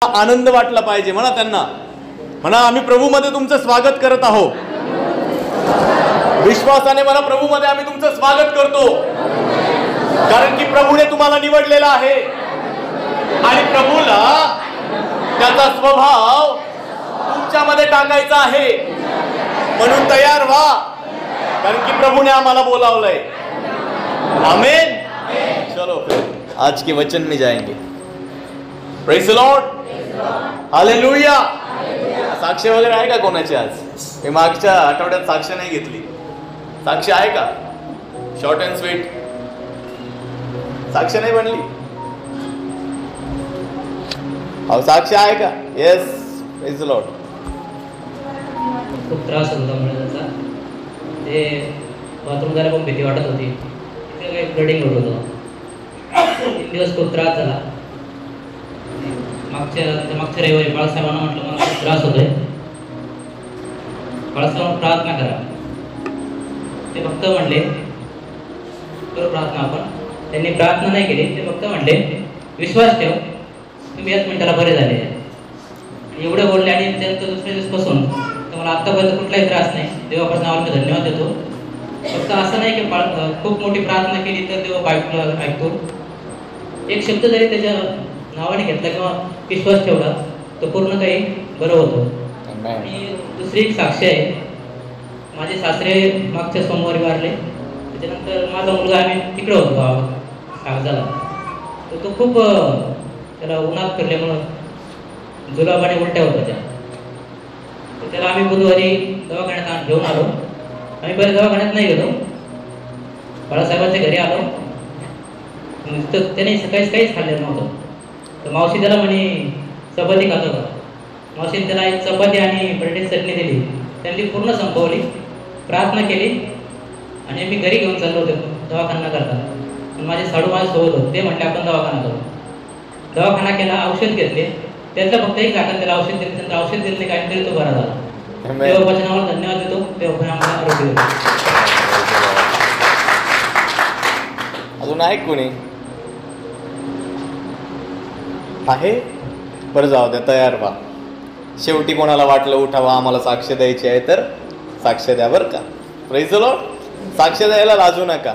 आनंद वाटला पाहिजे. म्हणा त्यांना, म्हणा आम्ही प्रभूमध्ये तुमचं स्वागत करत आहोत. विश्वासाने म्हणा, प्रभूमध्ये आम्ही तुमचं स्वागत करतो, कारण की प्रभूने तुम्हाला निवडलेला आहे आणि प्रभूला त्याचा स्वभाव तुमच्यामध्ये टाकायचा आहे. म्हणून तयार व्हा, कारण की प्रभूने आम्हाला बोलावलंय. आमेन. चलो आज के वचन में जाएंगे. Praise the Lord. हालेलुया. साक्ष वगैरे आहे का कोणाची आज? मी मागच्या आठवड्यात साक्ष नाही घेतली. साक्ष आहे का? Short and sweet. साक्ष नाही बनली. अहो साक्ष आहे का? येस. Praise the Lord. खूप त्रास होता मला त्याचा. ते बाथरूम जायला पण भीती वाटत होती. तिथे काही ब्लडिंग होत होतं. 3 दिवस खूप त्रास झाला. मागच्या रविवारी बाळासाहेबांना म्हटलं मला खूप त्रास होतोय. बाळासाहेबांना प्रार्थना करा. ते फक्त म्हणले करू प्रार्थना आपण. त्यांनी प्रार्थना नाही केली. ते फक्त म्हणले विश्वास ठेव, तुम्ही याच मिनिटाला बरे झाले. एवढे बोलले आणि त्यानंतर दुसऱ्या दिवसपासून तर मला आत्तापर्यंत कुठलाही त्रास नाही. देवापासून नावाला मी धन्यवाद देतो. फक्त असं नाही की खूप मोठी प्रार्थना केली तर देव ऐकतो. एक शब्द जरी त्याच्या नावाने घेतला किंवा विश्वास ठेवला तर पूर्ण काही बरं होतं. आणि दुसरी एक साक्ष आहे. माझे सासरे मागच्या सोमवारी वारले. त्याच्यानंतर माझा मुलगा, आम्ही तिकडे होतो कागजाला. तर तो खूप त्याला उन्हात फिरल्यामुळं जुलाब आणि उलट्या होत्या त्या. तर त्याला आम्ही बुधवारी दवाखान्यात घेऊन आलो. आम्ही पहिले दवाखान्यात नाही गेलो, बाळासाहेबांच्या घरी आलो. तर त्याने सकाळीच काहीच खाल्लेलं नव्हतं. तर मावशी त्याला म्हणे चपाती खातो का? मावशीने त्याला एक चपाती आणि बटाट्याची चटणी दिली. त्यांनी पूर्ण संपवली, प्रार्थना केली आणि मी घरी घेऊन चाललो होतो दवाखाना करता. माझे साडू माझ्या सोबत होते. ते म्हटले आपण दवाखाना करू. दवाखाना केला, औषध घेतले. त्यातलं फक्त एक झाकण त्याला औषध दिले. त्यानंतर औषध दिले काहीतरी तो बरा झाला. देवाच्या नावाला धन्यवाद देतो. देवाने आम्हाला आरोग्य देतो. अजून आहे कोणी आहे? बरं जाऊ द्या, तयार व्हा. शेवटी कोणाला वाटलं उठावा आम्हाला साक्ष द्यायची आहे तर साक्ष द्या बरं का. Praise the Lord. साक्ष द्यायला लाजू नका.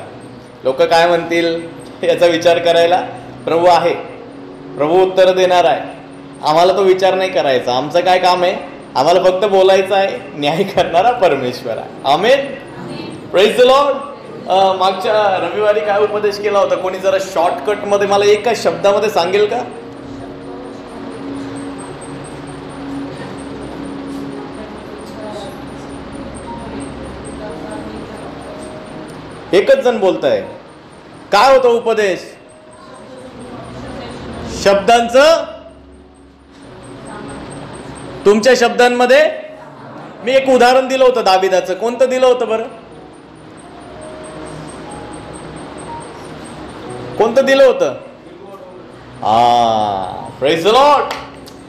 लोक काय म्हणतील याचा विचार करायला प्रभू आहे. प्रभू उत्तर देणार आहे. आम्हाला तो विचार नाही करायचा. आमचं काय काम आहे? आम्हाला फक्त बोलायचं आहे. न्याय करणारा परमेश्वर आहे. आमेन. Praise the Lord. मागच्या रविवारी काय उपदेश केला होता? कोणी जरा शॉर्टकटमध्ये मला एका शब्दामध्ये सांगेल का? एकच जण बोलताय. काय होतं उपदेश? शब्दांचं, तुमच्या शब्दांमध्ये. मी एक उदाहरण दिलं होतं दाविदाचं. कोणतं दिलं होतं बरं? कोणतं दिलं होतं? Praise the Lord.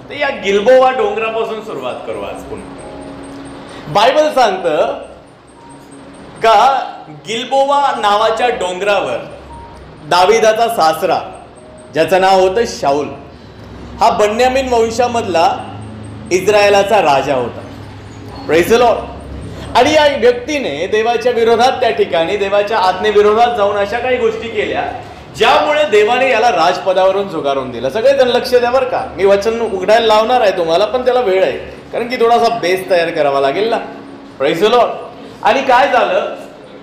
तर या गिल्बोवा डोंगरापासून सुरुवात करू आज. पुन्हा बायबल सांगतं का गिल्बोवा नावाच्या डोंगरावर दाविदाचा सासरा, ज्याचं नाव होतं शाऊल, हा बन्यामीन वंशामधला इस्रायलाचा राजा होता. Praise the Lord. आणि या व्यक्तीने देवाच्या विरोधात, त्या ठिकाणी देवाच्या आज्ञेविरोधात जाऊन अशा काही गोष्टी केल्या ज्यामुळे देवाने याला राजपदावरून झुगारून दिलं. सगळेजण लक्ष द्या बरं का. मी वचन उघडायला लावणार आहे तुम्हाला, पण त्याला वेळ आहे, कारण की थोडासा बेस तयार करावा लागेल ना. Praise the Lord. आणि काय झालं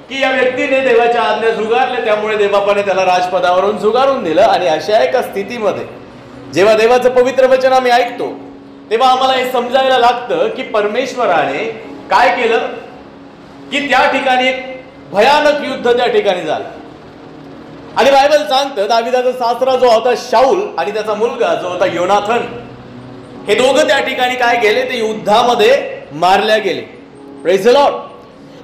की या व्यक्तीने देवाच्या आज्ञा झुगारल्या, त्यामुळे देवबापाने त्याला राजपदावरून झुगारून दिलं. आणि अशा एका स्थितीमध्ये जेव्हा देवाचं पवित्र वचन आम्ही ऐकतो तेव्हा आम्हाला हे समजायला लागतं की परमेश्वराने काय केलं की त्या ठिकाणी एक भयानक युद्ध त्या ठिकाणी झालं. आणि बायबल सांगतं दाविदाचा सासरा जो होता शाऊल आणि त्याचा मुलगा जो होता योनाथन, हे दोघं त्या ठिकाणी काय गेले? ते युद्धामध्ये मारल्या गेले. Praise the Lord.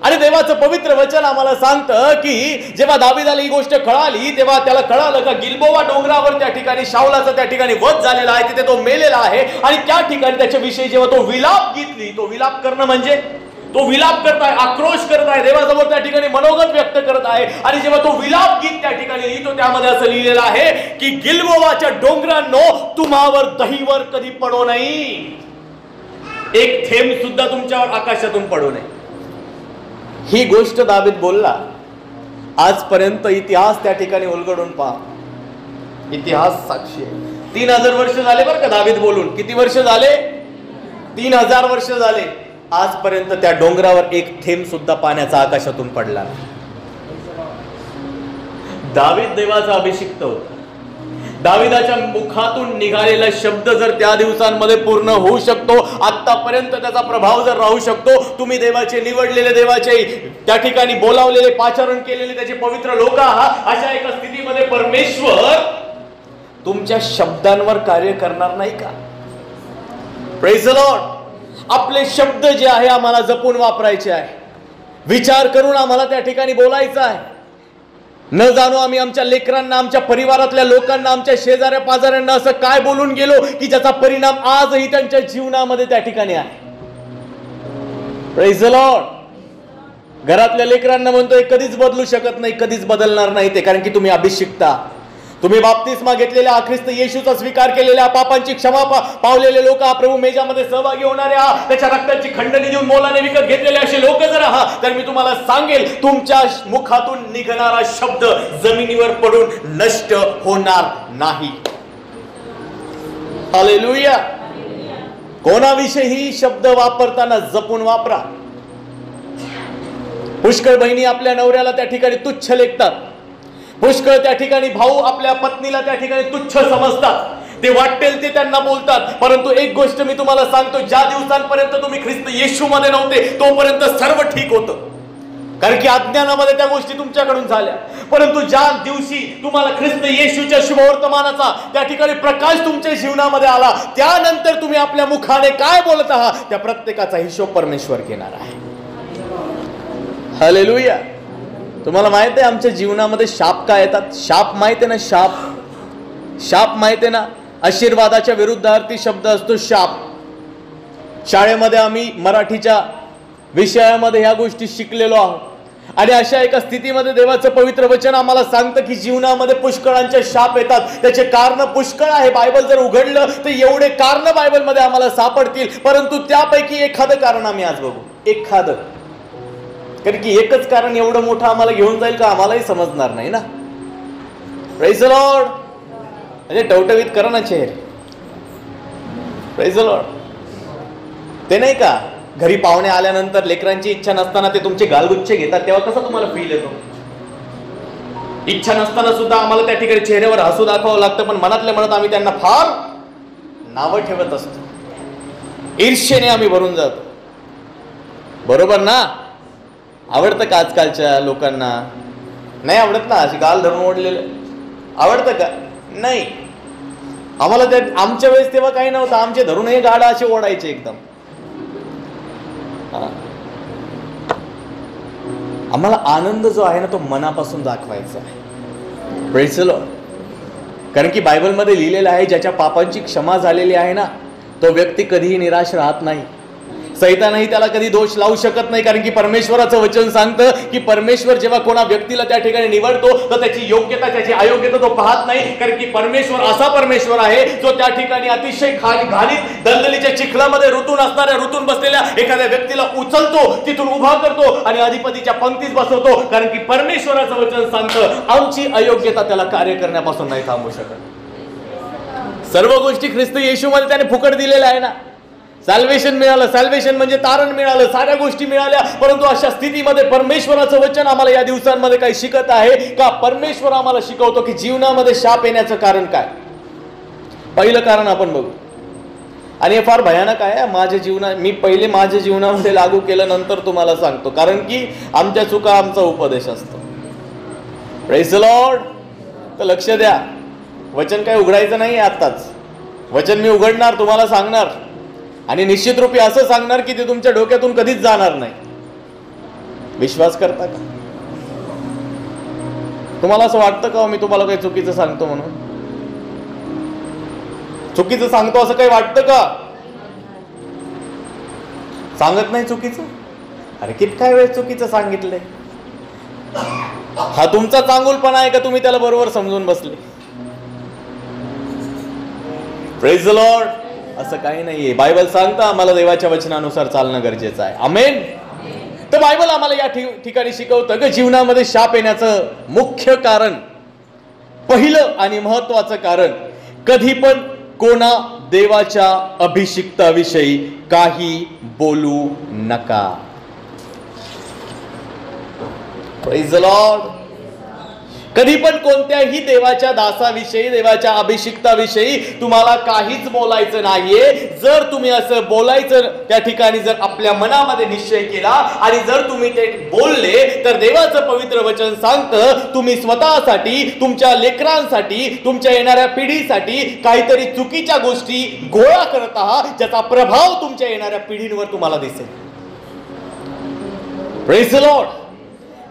आणि देवाचं पवित्र वचन आम्हाला सांगतं की जेव्हा दाविदाला ही गोष्ट कळाली तेव्हा त्याला कळालं का गिल्बोवा डोंगरावर त्या ठिकाणी शाऊलाचा त्या ठिकाणी वध झालेला आहे, तिथे तो मेलेला आहे. आणि त्या ठिकाणी त्याच्याविषयी जेव्हा तो विलाप घेतली, तो विलाप करणं म्हणजे तो विलाप करत आहे, आक्रोश करत आहे, देवासमोर त्या ठिकाणी मनोगत व्यक्त करत आहे. आणि जेव्हा तो विलाप गीत त्या ठिकाणी लिहितो त्यामध्ये असं लिहिलेलं आहे की गिल्बोवाच्या डोंगरांनो तुम्हावर दहीवर कधी पडो नाही, एक थेंब सुद्धा तुमच्यावर आकाशातून पडू नये. ही गोष्ट दावीद बोलला. आजपर्यंत इतिहास त्या ठिकाणी उलगडून पहा, इतिहास साक्षी आहे. 3000 वर्ष झाले बरं का दावीद बोलून. किती वर्ष झाले? 3000 वर्ष झाले. आजपर्यंत त्या डोंगरावर एक थेंब सुद्धा पाण्याचा आकाशातून पडला नाही. दावीद देवाचा अभिषिक्त होता. दाविदाच्या मुखातून निघालेला शब्द जर त्या दिवसांमध्ये पूर्ण होऊ शकतो, आतापर्यंत त्याचा प्रभाव जर राहू शकतो, तुम्ही देवाचे निवडलेले, देवाचे त्या ठिकाणी बोलावलेले, पाचारण केलेले त्याचे पवित्र लोक आहात, अशा एका स्थितीमध्ये परमेश्वर तुमच्या शब्दांवर कार्य करणार नाही का? Praise the Lord. आपले शब्द जे आहे आम्हाला जपून वापरायचे आहे, विचार करून आम्हाला त्या ठिकाणी बोलायचं आहे. न जाणो आम्ही आमच्या लेकरांना, आमच्या परिवारातल्या लोकांना, आमच्या शेजाऱ्या पाजाऱ्यांना असं काय बोलून गेलो की ज्याचा परिणाम आजही त्यांच्या जीवनामध्ये त्या ठिकाणी आहे. Praise the Lord. घरातल्या लेकरांना म्हणतोय कधीच बदलू शकत नाही, कधीच बदलणार नाही ते, कारण की तुम्ही अभिषिक्ता, तुम्ही बाप्तिस्मा घेतलेल्या, ख्रिस्त येशूचा स्वीकार केलेल्या, पापांची क्षमा पावलेले लोक, प्रभू मेजामध्ये सहभागी होणारे आहात, त्याच्या रक्ताची खंडणी देऊन मोलाने विकत घेतलेले असे लोक जर आहात, तर मी तुम्हाला सांगेल तुमच्या मुखातून निघणारा शब्द जमिनीवर पडून नष्ट होणार नाही. हालेलुया. कोणाविषयी शब्द वापरताना जपून वापरा. पुष्कळ बहिणी आपल्या नवऱ्याला त्या ठिकाणी तुच्छ लेखतात. पुष्कळ त्या ठिकाणी भाऊ आपल्या पत्नीला त्या ठिकाणी तुच्छ समजतात. ते वाटेल ते त्यांना बोलतात. परंतु एक गोष्ट मी तुम्हाला सांगतो, ज्या दिवसांपर्यंत तुम्ही ख्रिस्त येशूमध्ये नव्हते तोपर्यंत सर्व ठीक होतं, कारण की अज्ञानामध्ये त्या गोष्टी तुमच्याकडून झाल्या. परंतु ज्या दिवशी तुम्हाला ख्रिस्त येशूच्या शुभवर्तमानाचा त्या ठिकाणी प्रकाश तुमच्या जीवनामध्ये आला, त्यानंतर तुम्ही आपल्या मुखाने काय बोलत आहात त्या प्रत्येकाचा हिशोब परमेश्वर घेणार आहे. हालेलुया. तुम्हाला माहित आहे आमच्या जीवनामध्ये शाप काय येतात? शाप माहित आहे ना? शाप, शाप माहित आहे ना? आशीर्वादाच्या विरुद्धार्थी शब्द असतो शाप. शाळेमध्ये आम्ही मराठीच्या विषयामध्ये ह्या गोष्टी शिकलेलो आहोत. आणि अशा एका स्थितीमध्ये देवाचं पवित्र वचन आम्हाला सांगतं की जीवनामध्ये पुष्कळांचे शाप येतात. त्याचे कारण पुष्कळ आहे. बायबल जर उघडलं तर एवढे कारण बायबलमध्ये आम्हाला सापडतील. परंतु त्यापैकी एखादं कारण आम्ही आज बघू. एखादं, कारण की एकच कारण एवढं मोठं आम्हाला घेऊन जाईल का आम्हालाही समजणार नाही ना. Praise the Lord. म्हणजे टवटवीत करा ना चेहरे. Praise the Lord. ते नाही का घरी पाहुणे आल्यानंतर लेकरांची इच्छा नसताना ते तुमचे गालगुच्छे घेतात, तेव्हा कसं तुम्हाला फील येतो? इच्छा नसताना सुद्धा आम्हाला त्या ठिकाणी चेहऱ्यावर हसू दाखवावं लागतं, पण मनातल्या मनात आम्ही त्यांना फार नावं ठेवत असतो. ईर्ष्येने आम्ही भरून जातो. बरोबर ना? आवडतं का आजकालच्या लोकांना? नाही आवडत ना. अशी गाल धरून ओढलेलं आवडतं का? नाही. आम्हाला त्या आमच्या वेळेस तेव्हा काही नव्हतं. आमचे धरूनही गाडा असे ओढायचे एकदम. आम्हाला आनंद जो आहे ना तो मनापासून दाखवायचा आहे. Praise the Lord. कारण की बायबलमध्ये लिहिलेलं आहे ज्याच्या पापांची क्षमा झालेली आहे ना तो व्यक्ती कधीही निराश राहत नाही. सैतानही त्याला कधी दोष लावू शकत नाही, कारण की परमेश्वराचं वचन सांगतं की परमेश्वर जेव्हा कोणा व्यक्तीला त्या ठिकाणी निवडतो तर त्याची योग्यता त्याची अयोग्यता तो पाहत नाही. कारण की परमेश्वर असा परमेश्वर आहे जो त्या ठिकाणी अतिशय घाणीत दलदलीच्या चिखलामध्ये ऋतून बसलेल्या एखाद्या व्यक्तीला उचलतो, तिथून उभा करतो आणि अधिपतीच्या पंक्तीत बसवतो. कारण की परमेश्वराचं वचन सांगतं आमची अयोग्यता त्याला कार्य करण्यापासून नाही थांबवू शकत. सर्व गोष्टी ख्रिस्त येशूमध्ये त्याने फुकट दिलेल्या आहे ना. सॅल्वेशन मिळालं, सॅल्वेशन म्हणजे तारण मिळालं, साऱ्या गोष्टी मिळाल्या. परंतु अशा स्थितीमध्ये परमेश्वराचं वचन आम्हाला या दिवसांमध्ये काही शिकत आहे का? परमेश्वर आम्हाला शिकवतो की जीवनामध्ये शाप येण्याचं कारण काय. पहिलं कारण आपण बघू, आणि हे फार भयानक आहे. मी पहिले माझ्या जीवनामध्ये लागू केलं, नंतर तुम्हाला सांगतो, कारण की आमच्या चुका आमचा उपदेश असतो. Praise the Lord. तर लक्ष द्या, वचन काय उघडायचं नाही आत्ताच. वचन मी उघडणार, तुम्हाला सांगणार, आणि निश्चित रूपी असं सांगणार की ते तुमच्या डोक्यातून कधीच जाणार नाही. विश्वास करता का? तुम्हाला असं वाटतं का मी तुम्हाला काही चुकीचं सांगतो म्हणून? चुकीचं सांगतो असं काही वाटतं का? सांगत नाही चुकीचं. अरे किती वेळ चुकीचं सांगितलंय. हा तुमचा चांगुलपणा आहे का तुम्ही त्याला बरोबर समजून बसले? Praise the Lord. असं काही नाहीये. बायबल सांगतं आम्हाला देवाच्या वचनानुसार चालणं गरजेचं आहे. आमेन. तर बायबल आम्हाला या ठिकाणी शिकवतं की जीवनामध्ये शाप येण्याचं मुख्य कारण, पहिलं आणि महत्वाचं कारण, कधी पण कोणा देवाच्या अभिषिक्ताविषयी काही बोलू नका. Praise the Lord. कधी पण कोणत्याही देवाच्या दासाविषयी, देवाच्या अभिषिक्ताविषयी तुम्हाला काहीच बोलायचं नाहीये. जर तुम्ही असं बोलायचं त्या ठिकाणी जर आपल्या मनामध्ये निश्चय केला आणि जर तुम्ही ते बोलले तर देवाचं पवित्र वचन सांगतं तुम्ही स्वतःसाठी, तुमच्या लेकरांसाठी, तुमच्या येणाऱ्या पिढीसाठी काहीतरी चुकीच्या गोष्टी गोळा करत आहात ज्याचा प्रभाव तुमच्या येणाऱ्या पिढींवर तुम्हाला दिसेल. Praise the Lord.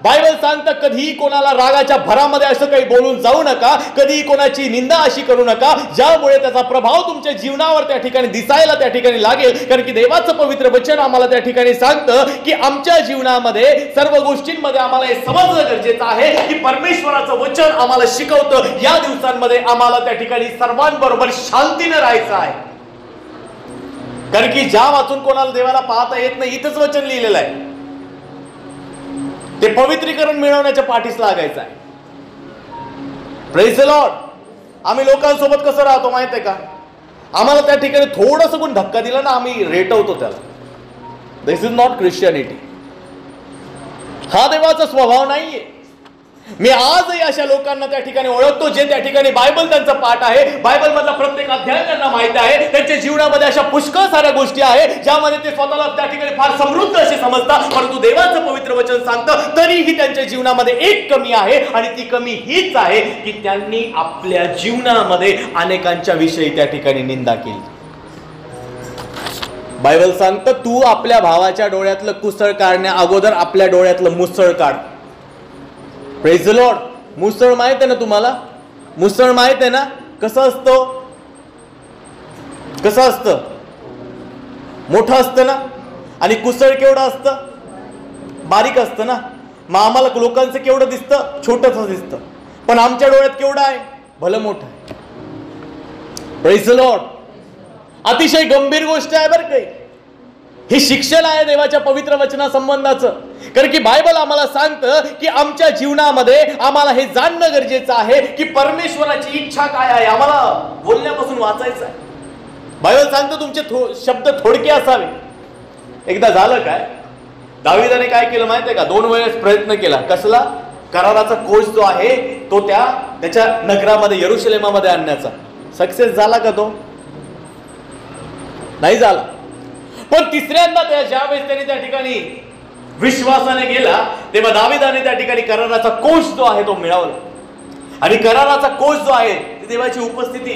बायबल सांगतं कधीही कोणाला रागाच्या भरामध्ये असं काही बोलून जाऊ नका, कधीही कोणाची निंदा अशी करू नका ज्यामुळे त्याचा प्रभाव तुमच्या जीवनावर त्या ठिकाणी दिसायला त्या ठिकाणी लागेल. कारण की देवाचं पवित्र वचन आम्हाला त्या ठिकाणी सांगतं की आमच्या जीवनामध्ये सर्व गोष्टींमध्ये आम्हाला हे समजणं गरजेचं आहे की परमेश्वराचं वचन आम्हाला शिकवतं या दिवसांमध्ये आम्हाला त्या ठिकाणी सर्वांबरोबर शांतीने राहायचं आहे. कारण की ज्या वाचून कोणाला देवाला पाहता येत नाही इथंच वचन लिहिलेलं आहे. ते पवित्रीकरण मिळवण्याच्या पाठीस लागायचं आहे. Praise the Lord. आम्ही लोकांसोबत कसं राहतो माहित आहे का? आम्हाला त्या ठिकाणी थोडंसं कोण धक्का दिला ना आम्ही रेटवतो त्याला. दिस इज नॉट ख्रिश्चनिटी. हा देवाचा स्वभाव नाहीये. मी आजही अशा लोकांना त्या ठिकाणी ओळखतो जे त्या ठिकाणी बायबल त्यांचा पाठ आहे, बायबल मधला प्रत्येक अध्याय त्यांना माहिती आहे, त्यांच्या जीवनामध्ये अशा पुष्कळ साऱ्या गोष्टी आहेत ज्यामध्ये ते स्वतःला त्या ठिकाणी फार समृद्ध असे समजतात. परंतु देवाचं पवित्र वचन सांगतं तरीही त्यांच्या जीवनामध्ये एक कमी आहे आणि ती कमी हीच आहे की त्यांनी आपल्या जीवनामध्ये अनेकांच्या विषयी त्या ठिकाणी निंदा केली. बायबल सांगतं तू आपल्या भावाच्या डोळ्यातलं कुसळ काढण्या अगोदर आपल्या डोळ्यातलं मुसळ काढ. Praise the Lord. मुसळ माहित आहे ना तुम्हाला? मुसळ माहित आहे ना कसं असतं? कसं असतं? मोठं असतं ना. आणि कुसळ केवढं असतं? बारीक असतं ना. मग आम्हाला लोकांचं केवढं दिसतं? छोटंच दिसतं. पण आमच्या डोळ्यात केवढं आहे? भलं मोठं आहे. Praise the Lord. अतिशय गंभीर गोष्ट आहे बरं काही. हे शिक्षण आहे देवाच्या पवित्र वचना संबंधाचं. कारण की बायबल आम्हाला सांगतं की आमच्या जीवनामध्ये आम्हाला हे जाणणं गरजेचं आहे की परमेश्वराची इच्छा काय आहे. आम्हाला बोलण्यापासून वाचायचं आहे. बायबल सांगतं तुमचे शब्द थोडके असावे. एकदा झालं काय, दाविदाने काय केलं माहिती आहे का? 2 वेळेस प्रयत्न केला. कसला? कराराचा कोष जो आहे तो त्याच्या नगरामध्ये यरुशलेमामध्ये आणण्याचा. सक्सेस झाला का तो? नाही झाला. पण तिसऱ्यांदा ज्यावेळेस त्याने त्या ठिकाणी विश्वासाने गेला तेव्हा दाविदाने त्या ठिकाणी कराराचा कोष जो आहे तो मिळवला. आणि कराराचा कोष जो आहे ती देवाची उपस्थिती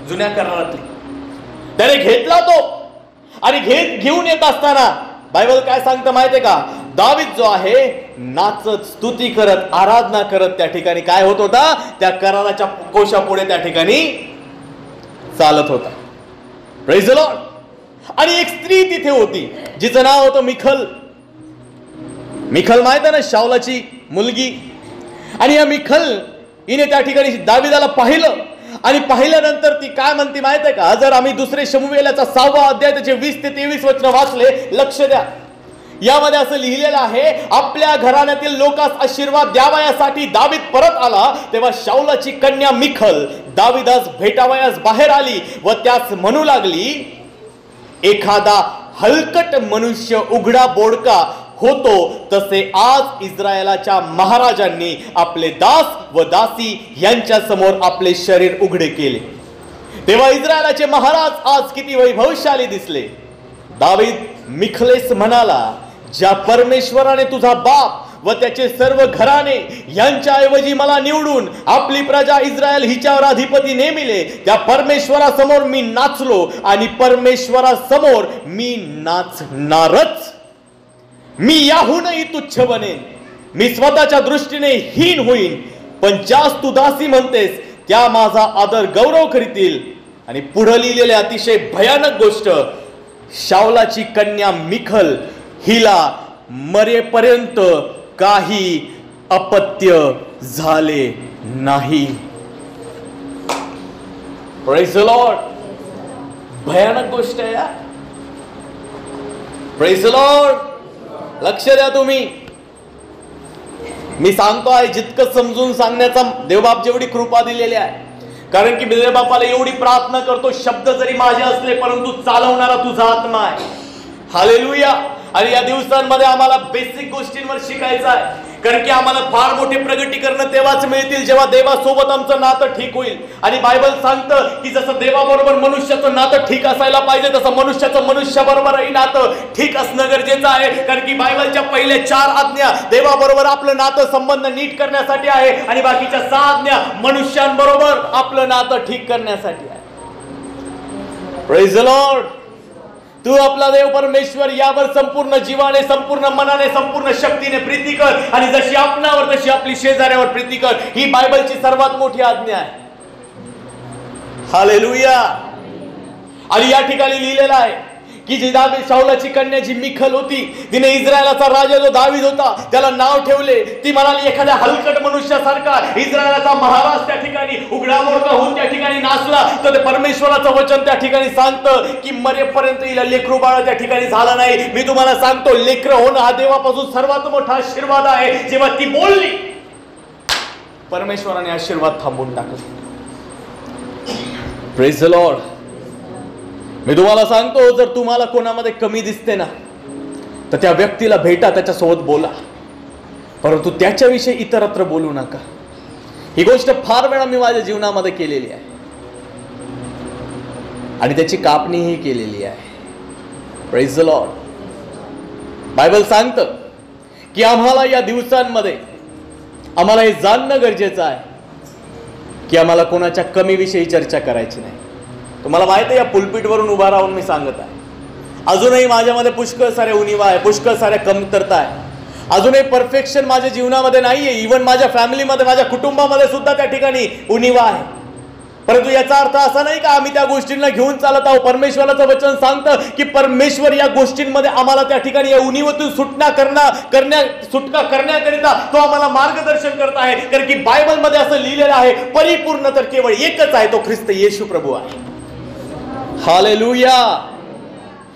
जुन्या करारातली त्याने घेतला तो. आणि घेऊन येत असताना बायबल काय सांगतं माहितीये का? दावीद जो आहे नाचत, स्तुती करत, आराधना करत त्या ठिकाणी काय होत होता? त्या कराराच्या कोशापुढे त्या ठिकाणी चालत होता. Praise the Lord. आणि एक स्त्री तिथे होती जिचं नाव होतं मिखल. मिखल माहित आहे ना, शाऊलाची मुलगी. आणि या मिखल हिने त्या ठिकाणी दाविदाला पाहिलं आणि पाहिल्यानंतर ती काय म्हणते माहित आहे का? जर आम्ही दुसरे शमूएलाचा 6वा अध्याय त्याचे 20 ते 23 वचन वाचले, लक्ष द्या. यामध्ये असं लिहिलेलं आहे, आपल्या घराण्यातील लोकांस आशीर्वाद द्यावयासाठी दावीद परत आला तेव्हा शाऊलाची कन्या मिखल दाविदास भेटावयास बाहेर आली व त्यास म्हणू लागली, एखादा हलकट मनुष्य उघडा बोडका होतो तसे आज इस्रायलाच्या महाराजांनी आपले दास व दासी यांच्या समोर आपले शरीर उघडे केले. तेव्हा इस्रायलाचे महाराज आज किती वैभवशाली दिसले. दावीद मिखलेस म्हणाला, ज्या परमेश्वराने तुझा बाप व त्याचे सर्व घराणे यांच्या ऐवजी मला निवडून आपली प्रजा इस्रायल हिच्यावर अधिपती नेमिले, त्या परमेश्वरासमोर मी नाचलो आणि परमेश्वरासमोर मी नाचणारच. मी याहूनही तुच्छ बनेन. मी स्वतःच्या दृष्टीने हीन होईन, पण ज्यास तू दासी म्हणतेस त्या माझा आदर गौरव करीतील. आणि पुढे लिहिलेले अतिशय भयानक गोष्ट, शाऊलाची कन्या मिखल हिला मरेपर्यंत काही अपत्य झाले नाही. Praise the Lord. भयानक गोष्ट आहे यार. Praise the Lord. लक्ष द्या तुम्ही. मी सांगतो आहे जितकं समजून सांगण्याचा देवबाप जेवढी कृपा दिलेली आहे, कारण की मी देवबापाला एवढी प्रार्थना करतो, शब्द जरी माझे असले परंतु चालवणारा तुझा आत्मा आहे. हालेलुया. आणि या दिवसांमध्ये आम्हाला बेसिक गोष्टींवर शिकायचं आहे, कारण की आम्हाला फार मोठी प्रगती करणं तेव्हाच मिळतील जेव्हा देवासोबत आमचं नातं ठीक होईल. आणि बायबल सांगतं की जसं देवाबरोबर मनुष्याचं नातं ठीक असायला पाहिजे, तसं मनुष्याचं मनुष्याबरोबरही नातं ठीक असणं गरजेचं आहे. कारण की बायबलच्या पहिल्या 4 आज्ञा देवाबरोबर आपलं नातं संबंध नीट करण्यासाठी आहे, आणि बाकीच्या 6 आज्ञा मनुष्यांबरोबर आपलं नातं ठीक करण्यासाठी आहे. Praise the Lord. तू आपला देव परमेश्वर यावर संपूर्ण जीवाने, संपूर्ण मनाने, संपूर्ण शक्तीने प्रीती कर, आणि जशी आपणावर तशी आपली शेजाऱ्यावर प्रीती कर. ही बायबलची सर्वात मोठी आज्ञा आहे. हालेलुया. आणि या ठिकाणी लिहिलेलं आहे की जी शाऊलाची कन्या जी मिखल होती, तिने इस्रायलाचा राजा जो दावीद होता त्याला नाव ठेवले. ती म्हणाली एखाद्या हलकट मनुष्यासारखा इस्रायलाचा महाराज त्या ठिकाणी उघडामोडका होऊन त्या ठिकाणी नाचला, तर ते परमेश्वराचं वचन त्या ठिकाणी सांगतं की मरेपर्यंत हिला लेकरू बाळ त्या ठिकाणी झालं नाही. मी तुम्हाला सांगतो, लेकरं होणं हा देवापासून सर्वात मोठा आशीर्वाद आहे. जेव्हा ती बोलली, परमेश्वराने आशीर्वाद थांबवून टाकला. Praise the Lord. मी तुम्हाला सांगतो, जर तुम्हाला कोणामध्ये कमी दिसते ना, तर त्या व्यक्तीला भेटा, त्याच्यासोबत बोला, परंतु त्याच्याविषयी इतरत्र बोलू नका. ही गोष्ट फार वेळा मी माझ्या जीवनामध्ये केलेली आहे आणि त्याची कापणीही केलेली आहे. Praise the Lord. बायबल सांगतं की आम्हाला या दिवसांमध्ये आम्हाला हे जाणणं गरजेचं आहे की आम्हाला कोणाच्या कमीविषयी चर्चा करायची नाही. तुम्हाला माहिती आहे, या पुलपीटवरून उभा राहून मी सांगत आहे, अजूनही माझ्यामध्ये पुष्कळ साऱ्या उणिवा आहे, पुष्कळ साऱ्या कमतरता आहे. अजूनही परफेक्शन माझ्या जीवनामध्ये नाहीये. इव्हन माझ्या फॅमिलीमध्ये, माझ्या कुटुंबामध्ये सुद्धा त्या ठिकाणी उणिवा आहे. परंतु याचा अर्थ असा नाही का आम्ही त्या गोष्टींना घेऊन चालत आहोत. परमेश्वराचं वचन सांगतं की परमेश्वर या गोष्टींमध्ये आम्हाला त्या ठिकाणी या उणिवेतून सुटका करण्याकरिता तो आम्हाला मार्गदर्शन करत आहे. कारण की बायबलमध्ये असं लिहिलेलं आहे, परिपूर्ण तर केवळ एकच आहे, तो ख्रिस्त येशू प्रभू आहे. हालेलुया.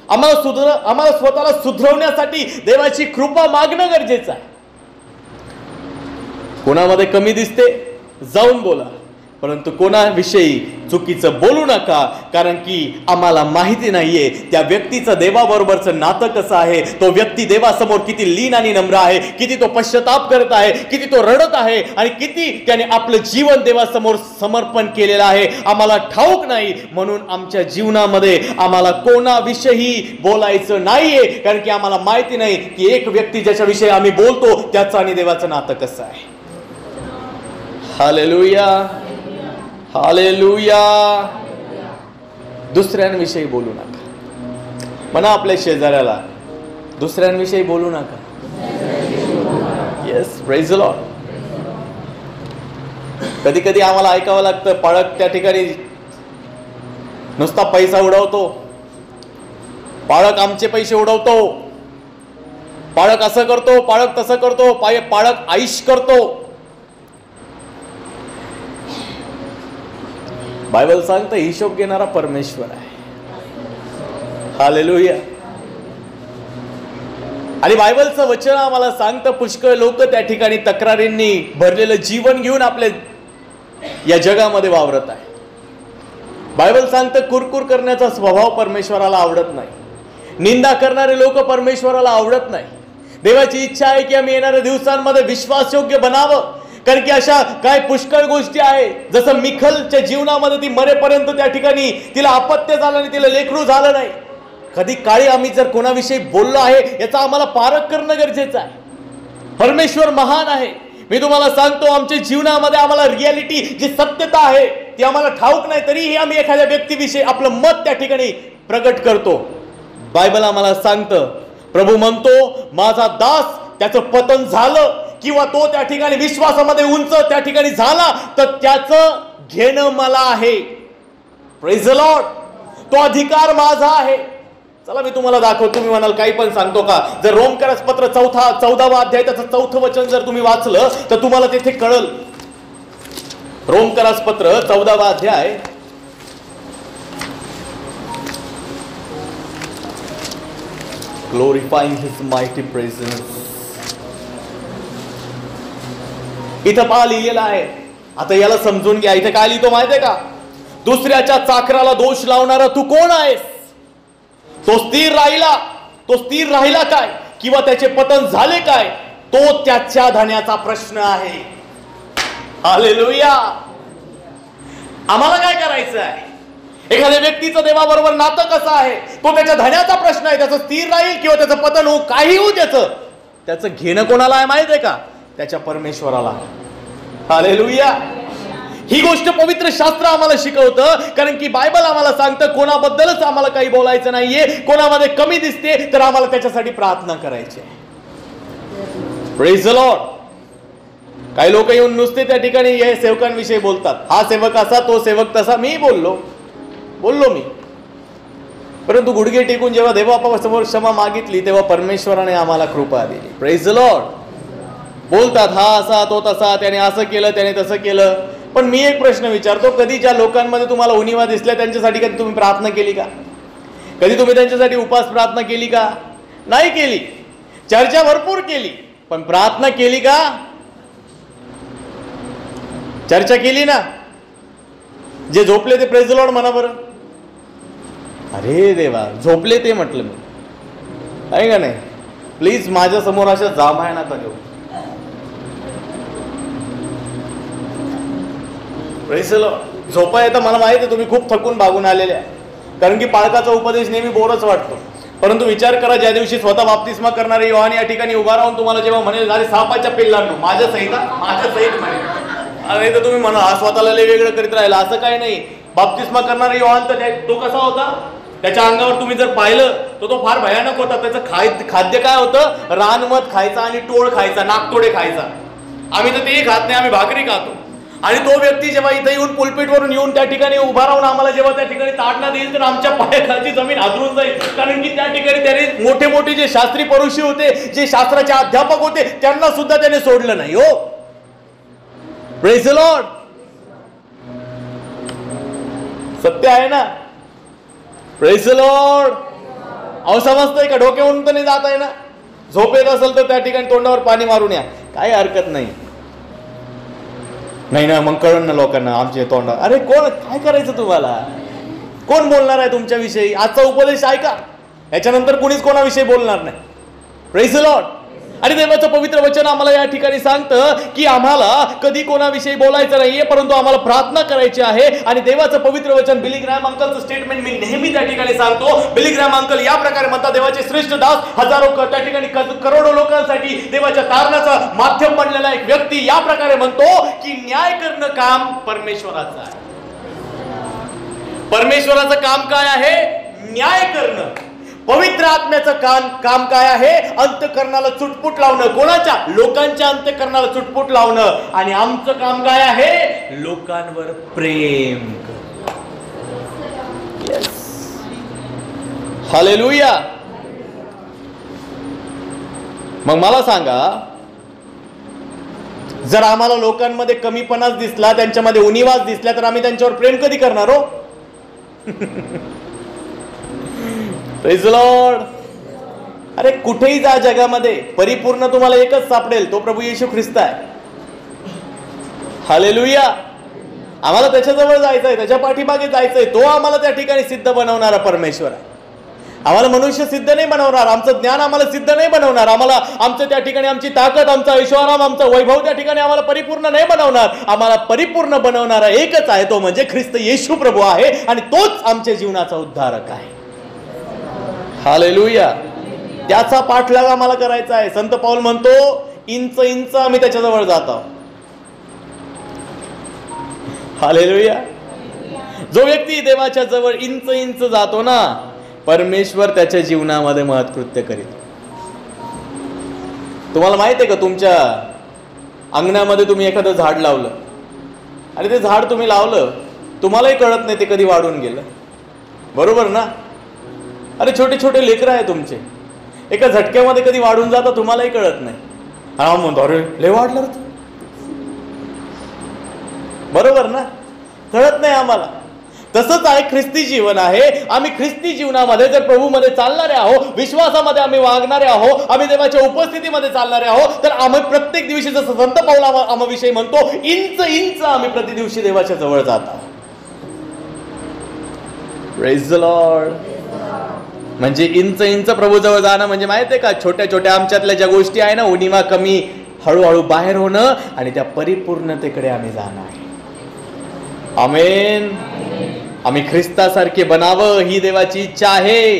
आम्हाला स्वतःला सुधरवण्यासाठी देवाची कृपा मागणं गरजेचं आहे. कोणामध्ये कमी दिसते, जाऊन बोला, परंतु कोणाविषयी चुकीचं बोलू नका, कारण की आम्हाला माहिती नाहीये त्या व्यक्तीचं देवाबरोबरचं नातं कसं आहे. तो व्यक्ती देवासमोर किती लीन आणि नम्र आहे, किती तो पश्चाताप करत आहे, किती तो रडत आहे, आणि किती त्याने आपलं जीवन देवासमोर समर्पण केलेलं आहे, आम्हाला ठाऊक नाही. म्हणून आमच्या जीवनामध्ये आम्हाला कोणाविषयी बोलायचं नाहीये, कारण की आम्हाला माहिती नाही की एक व्यक्ती ज्याच्याविषयी आम्ही बोलतो त्याचं आणि देवाचं नातं कसं आहे. हालेलुया. हालेलुया. दुसऱ्यांविषयी बोलू नका. म्हणा आपल्या शेजाऱ्याला, दुसऱ्यांविषयी बोलू नका. Yes, praise the Lord. कधी कधी आम्हाला ऐकावं लागतं, पाळक त्या ठिकाणी नुसता पैसा उडवतो, पाळक आमचे पैसे उडवतो, पाळक असं करतो, पाळक तसं करतो, पाळक आईश करतो. बायबल सांगतं हिशोब घेणारा परमेश्वर आहे. हालेलुया. आणि बायबलचं वचन आम्हाला सांगतं, पुष्कळ लोक त्या ठिकाणी तक्रारींनी भरलेलं जीवन घेऊन आपल्या या जगामध्ये वावरत आहे. बायबल सांगतं कुरकुर करण्याचा स्वभाव परमेश्वराला आवडत नाही. निंदा करणारे लोक परमेश्वराला आवडत नाही. देवाची इच्छा आहे की आम्ही येणाऱ्या दिवसांमध्ये विश्वासयोग्य बनावं, कारण की अशा काय पुष्कळ गोष्टी आहे. जसं मिखलच्या जीवनामध्ये ती मरेपर्यंत त्या ठिकाणी तिला अपत्य झालं आणि तिला लेकरू झालं नाही. कधी काळी आम्ही जर कोणाविषयी बोललो आहे याचा आम्हाला पारख करणं गरजेचं आहे. परमेश्वर महान आहे. मी तुम्हाला सांगतो, आमच्या जीवनामध्ये आम्हाला रियालिटी जी सत्यता आहे ती आम्हाला ठाऊक नाही, तरीही आम्ही एखाद्या व्यक्तीविषयी आपलं मत त्या ठिकाणी प्रगट करतो. बायबल आम्हाला सांगतं, प्रभू म्हणतो माझा दास त्याचं पतन झालं किंवा तो त्या ठिकाणी विश्वासामध्ये उंच त्या ठिकाणी झाला तर त्याचं घेणं मला आहे. Praise the Lord. तो अधिकार माझा आहे. चला मी तुम्हाला दाखवतो. तुम्ही म्हणाल काही पण सांगतो का? जर रोमकरास पत्र 14वा अध्याय त्याचं 4थं वचन जर तुम्ही वाचलं तर तुम्हाला तिथे कळल. रोमकरास पत्र 14वा अध्याय ग्लोरीफाइंग हिज माइटी प्रेझेन्स. इथं पहा लिहिलेलं आहे. आता याला समजून घ्या. इथे काय लिहितो माहितीये का? दुसऱ्याच्या चाकराला दोष लावणारा तू कोण आहेस? तो स्थिर राहिला काय किंवा त्याचे पतन झाले काय, तो त्याच्या धन्याचा प्रश्न आहे. हालेलुया. आम्हाला काय करायचं आहे? एखाद्या व्यक्तीचं देवाबरोबर नातं कसं आहे तो त्याच्या धन्याचा प्रश्न आहे. त्याचं स्थिर राहील किंवा त्याचं पतन होऊ, काही होऊ त्याचं घेणं कोणाला आहे माहित आहे का? त्याच्या परमेश्वराला. हालेलुया. ही गोष्ट पवित्र शास्त्र आम्हाला शिकवतं, कारण की बायबल आम्हाला सांगतं कोणाबद्दलच आम्हाला काही बोलायचं नाहीये. कोणामध्ये कमी दिसते तर आम्हाला त्याच्यासाठी प्रार्थना करायची आहे. Praise the Lord. काही लोक येऊन नुसते त्या ठिकाणी या सेवकांविषयी बोलतात. हा सेवक असा, तो सेवक तसा. मी बोललो मी, परंतु गुडघे टेकून जेव्हा देवासमोर क्षमा मागितली तेव्हा परमेश्वराने आम्हाला कृपा दिली. Praise the Lord. बोलतात हा असा, तो तसा, त्याने असं केलं, त्याने तसं केलं. पण मी एक प्रश्न विचारतो, कधी ज्या लोकांमध्ये तुम्हाला उणिवा दिसल्या त्यांच्यासाठी कधी तुम्ही प्रार्थना केली का? कधी तुम्ही त्यांच्यासाठी उपास प्रार्थना केली का? नाही केली. चर्चा भरपूर केली, पण प्रार्थना केली का? चर्चा केली ना. जे झोपले ते प्रेज द लॉर्ड म्हणा बरं. अरे देवा, झोपले ते म्हटलं मी, आहे का नाही? प्लीज माझ्या समोर अशा जामाया नका देऊ. Praise the Lord. झोपा येतं मला माहिती आहे, तुम्ही खूप थकून भागून आलेले आहे, कारण की पाळकाचा उपदेश नेहमी बोरच वाटतो. परंतु विचार करा, ज्या दिवशी स्वतः बाप्तिस्मा करणारे योहान या ठिकाणी उभा राहून तुम्हाला जेव्हा म्हणेल अरे सापाच्या पिल्लांनो माझ्या सहित म्हणे, अरे तर तुम्ही म्हणा हा स्वतःला लय वेगळं करीत राहिला. असं काही नाही. बाप्तिस्मा करणारा योहान तर तो कसा होता? त्याच्या अंगावर तुम्ही जर पाहिलं तर तो फार भयानक होता. त्याचं खाद्य काय होतं? रानमध खायचा आणि टोळ खायचा, नागतोडे खायचा. आम्ही तर तेही खात नाही, आम्ही भाकरी खातो. आणि तो व्यक्ती जेव्हा इथे येऊन पुलपीटवरून येऊन त्या ठिकाणी उभा राहून आम्हाला जेव्हा त्या ठिकाणी ताडना देईल तर आमच्या पायाखालची जमीन हादरून जाईल. कारण की त्या ठिकाणी त्याने मोठे मोठे जे शास्त्री परुषी होते, जे शास्त्राचे अध्यापक होते, त्यांना सुद्धा त्याने सोडलं नाही. हो, प्रेज द लॉर्ड. सत्य आहे ना? Praise the Lord. अहो समजतंय का? डोक्यावरून तर नाही जात आहे ना? झोपेत असेल तर त्या ठिकाणी तोंडावर पाणी मारून या, काही हरकत नाही. नाही ना, मग कळण ना लोकांना आमचे तोंड. अरे कोण, काय करायचं तुम्हाला? कोण बोलणार आहे तुमच्याविषयी? आजचा उपदेश ऐका, याच्यानंतर कुणीच कोणाविषयी बोलणार नाही. Praise the Lord. आणि देवाचं पवित्र वचन आम्हाला या ठिकाणी सांगतं की आम्हाला कधी कोणाविषयी बोलायचं नाहीये, परंतु आम्हाला प्रार्थना करायची आहे. आणि देवाचं पवित्र वचन, बिली ग्रॅम अंकलचं स्टेटमेंट मी नेहमी त्या ठिकाणी सांगतो. बिली ग्रॅम अंकल या प्रकारे म्हणतात, देवाचे श्रेष्ठ दास, हजारो त्या ठिकाणी करोडो लोकांसाठी देवाच्या तारणाचं माध्यम बनलेला एक व्यक्ती या प्रकारे म्हणतो की न्याय करणं काम परमेश्वराचं आहे. परमेश्वराचं काम काय आहे? न्याय करणं. पवित्र आत्म्याचं काम काय आहे? अंतःकरणाला चुटपुट लावणं. कोणाच्या? लोकांच्या अंतःकरणाला चुटपुट लावणं. आणि आमचं काम काय आहे? लोकांवर प्रेम. हालेलुया. मग मला सांगा, जर आम्हाला लोकांमध्ये कमीपणाच दिसला, त्यांच्यामध्ये उणिवाच दिसल्या, तर आम्ही त्यांच्यावर प्रेम कधी करणार हो? Praise the Lord. अरे कुठेही जा जगामध्ये, परिपूर्ण तुम्हाला एकच सापडेल, तो प्रभू येशू ख्रिस्त आहे. हालेलुया. आम्हाला त्याच्याजवळ जायचंय, त्याच्या पाठीमागे जायचंय. तो आम्हाला त्या ठिकाणी सिद्ध बनवणारा परमेश्वर आहे. आम्हाला मनुष्य सिद्ध नाही बनवणार, आमचं ज्ञान आम्हाला सिद्ध नाही बनवणार, आम्हाला आमचं त्या ठिकाणी आमची ताकद, आमचा ऐश्वर्य, आमचा वैभव त्या ठिकाणी आम्हाला परिपूर्ण नाही बनवणार. आम्हाला परिपूर्ण बनवणारा एकच आहे, तो म्हणजे ख्रिस्त येशू प्रभू आहे. आणि तोच आमच्या जीवनाचा उद्धारक आहे. हालेलुया. त्याचा पाठलाग आम्हाला करायचा आहे. संत पौल म्हणतो, इंच इंच आम्ही त्याच्याजवळ जातो. हालेलुया. जो व्यक्ती देवाच्या जवळ इंच इंच जातो ना, परमेश्वर त्याच्या जीवनामध्ये महत्कृत्य करीत. तुम्हाला माहित आहे का, तुमच्या अंगणामध्ये तुम्ही एखादं झाड लावलं आणि ते झाड तुम्ही लावलं, तुम्हालाही कळत नाही ते कधी वाढून गेलं. बरोबर ना? अरे छोटे छोटे लेकरं आहे तुमचे, एका झटक्यामध्ये कधी वाढून जाता तुम्हालाही कळत नाही. हा म्हणतो अरे लय वाढलं रे, बरोबर ना, कळत नाही आम्हाला. तसंच आहे ख्रिस्ती जीवन आहे. आम्ही ख्रिस्ती जीवनामध्ये जर प्रभूमध्ये चालणारे आहोत, विश्वासामध्ये आम्ही वागणारे आहोत, आम्ही देवाच्या उपस्थितीमध्ये चालणारे आहोत, तर आम्ही प्रत्येक दिवशी जसं संत पौल आम्हाविषयी म्हणतो, इंच इंच आम्ही प्रति दिवशी देवाच्या जवळ जात आहोत. Praise the Lord. म्हणजे इंच इंच प्रभूजवळ जाणं म्हणजे माहिती आहे का, छोट्या छोट्या आमच्यातल्या ज्या गोष्टी आहे ना, उणिवा कमी हळूहळू बाहेर होणं आणि त्या परिपूर्णतेकडे आम्ही जाणं आहे. आमेन. आम्ही ख्रिस्तासारखे बनावं ही देवाची इच्छा आहे.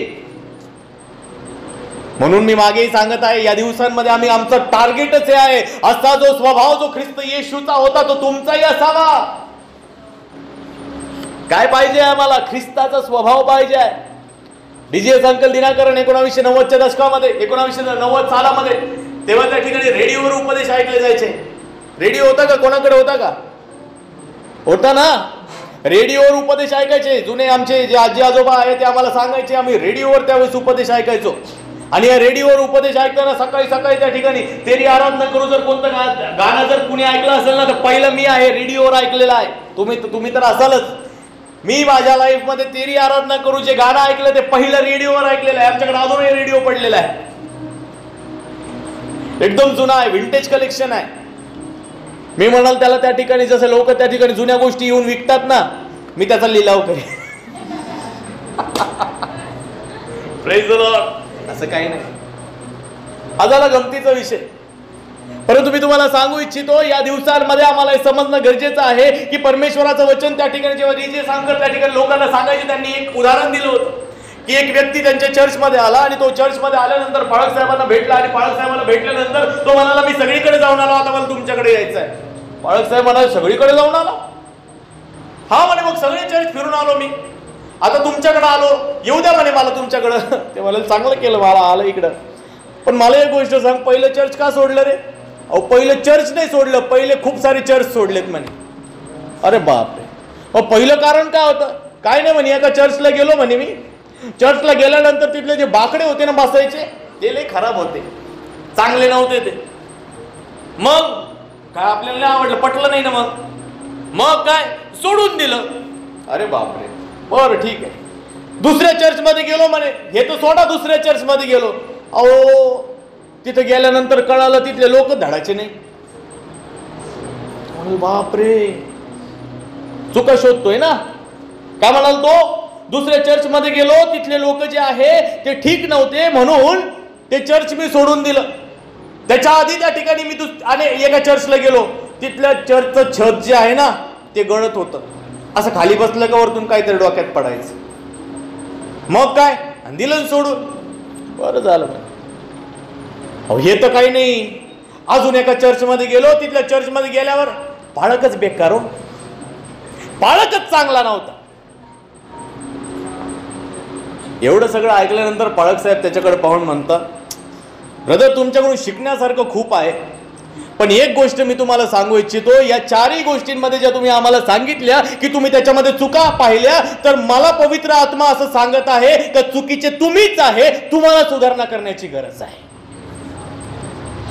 म्हणून मी मागेही सांगत आहे, या दिवसांमध्ये आम्ही आमचं टार्गेटच हे आहे, असा जो स्वभाव जो ख्रिस्त येशूचा होता तो तुमचाही असावा. काय पाहिजे आम्हाला? ख्रिस्ताचा स्वभाव पाहिजे आहे. डीजीएस अंकल दिनाकरण 1990च्या दशकामध्ये, 1990 सालामध्ये, तेव्हा त्या ठिकाणी रेडिओवर उपदेश ऐकले जायचे. रेडिओ होता का? कोणाकडे होता का? होता ना. रेडिओवर उपदेश ऐकायचे. जुने आमचे जे आजी आजोबा आहे ते आम्हाला सांगायचे, आम्ही रेडिओवर त्यावेळेस उपदेश ऐकायचो. आणि या रेडिओवर उपदेश ऐकताना सकाळी सकाळी त्या ठिकाणी तेरी आराधना करू जर कोणतं गाणं जर कुणी ऐकलं असेल ना, तर पहिलं मी आहे, रेडिओवर ऐकलेलं आहे. तुम्ही तर असालच. मी माझ्या लाईफ मध्ये तेरी आराधना करू जे गाणं ऐकलं ते पहिलं रेडिओवर ऐकलेलं आहे. आमच्याकडे अजूनही रेडिओ पडलेला आहे, एकदम जुना आहे, विंटेज कलेक्शन आहे. मी म्हणाल त्याला त्या ठिकाणी जसं लोक त्या ठिकाणी जुन्या गोष्टी येऊन विकतात ना, मी त्याचा लिलाव करेन. Praise the Lord. असं काही नाही, हा झाला गमतीचा विषय. परंतु मी तुम्हाला सांगू इच्छितो, या दिवसांमध्ये आम्हाला हे समजणं गरजेचं आहे की परमेश्वराचं वचन त्या ठिकाणी जेव्हा डीजे सांगतात त्या ठिकाणी लोकांना सांगायचे, त्यांनी एक उदाहरण दिलं होतं की एक व्यक्ती त्यांच्या चर्चमध्ये आला आणि तो चर्चमध्ये आल्यानंतर पाळक साहेबांना भेटला आणि पाळक साहेबांना भेटल्यानंतर तो म्हणाला, मी सगळीकडे जाऊन आलो, आता मला तुमच्याकडे यायचं आहे. पाळक साहेब म्हणाले, सगळीकडे जाऊन आला? हा म्हणे, मग सगळे चर्च फिरून आलो मी, आता तुमच्याकडे आलो, येऊ द्या म्हणे मला तुमच्याकडं. ते म्हणाले, चांगलं केलं, मला आलं इकडं. पण मला एक गोष्ट सांग, पहिलं चर्च का सोडलं रे? अहो पहिलं चर्च नाही सोडलं, पहिले खूप सारे चर्च सोडलेत म्हणे. अरे बापरे. अहो पहिलं कारण काय होतं? काय नाही म्हणे, एका चर्चला गेलो म्हणे मी, चर्चला गेल्यानंतर तिथले जे बाकडे होते ना बसायचे, ते लय खराब होते, चांगले नव्हते ते. मग काय आपल्याला नाही आवडलं, पटलं नाही ना, मग काय सोडून दिलं. अरे बापरे, बरं ठीक आहे. दुसऱ्या चर्च मध्ये गेलो म्हणे, हे तर सोडा, दुसऱ्या चर्च मध्ये गेलो. अहो तिथे गेल्यानंतर कळालं तिथले लोक धडाचे नाही. बापरे, चुका शोधतोय ना. काय म्हणाल तो? दुसऱ्या चर्च मध्ये गेलो, तिथले लोक जे आहे ते ठीक नव्हते, म्हणून ते चर्च मी सोडून दिलं. त्याच्या आधी त्या ठिकाणी मी आणि एका चर्चला गेलो, तिथल्या चर्चचं छत जे आहे ना ते गळत होतं. असं खाली बसलं का वरतून काहीतरी डोक्यात पडायचं. मग काय, दिलं सोडून. बरं झालं. अहो हे तर काही नाही. अजून एका चर्चमध्ये गेलो, तिथल्या चर्चमध्ये गेल्यावर पाळकच बेकार हो, पाळकच चांगला नव्हता. एवढं सगळं ऐकल्यानंतर पाळक साहेब त्याच्याकडे पाहून म्हणतात, ब्रदर तुमच्याकडून शिकण्यासारखं खूप आहे, पण एक गोष्ट मी तुम्हाला सांगू इच्छितो, या चारही गोष्टींमध्ये ज्या तुम्ही आम्हाला सांगितल्या की तुम्ही त्याच्यामध्ये चुका पाहिल्या, तर मला पवित्र आत्मा असं सांगत आहे की चुकीचे तुम्हीच आहे, तुम्हाला सुधारणा करण्याची गरज आहे.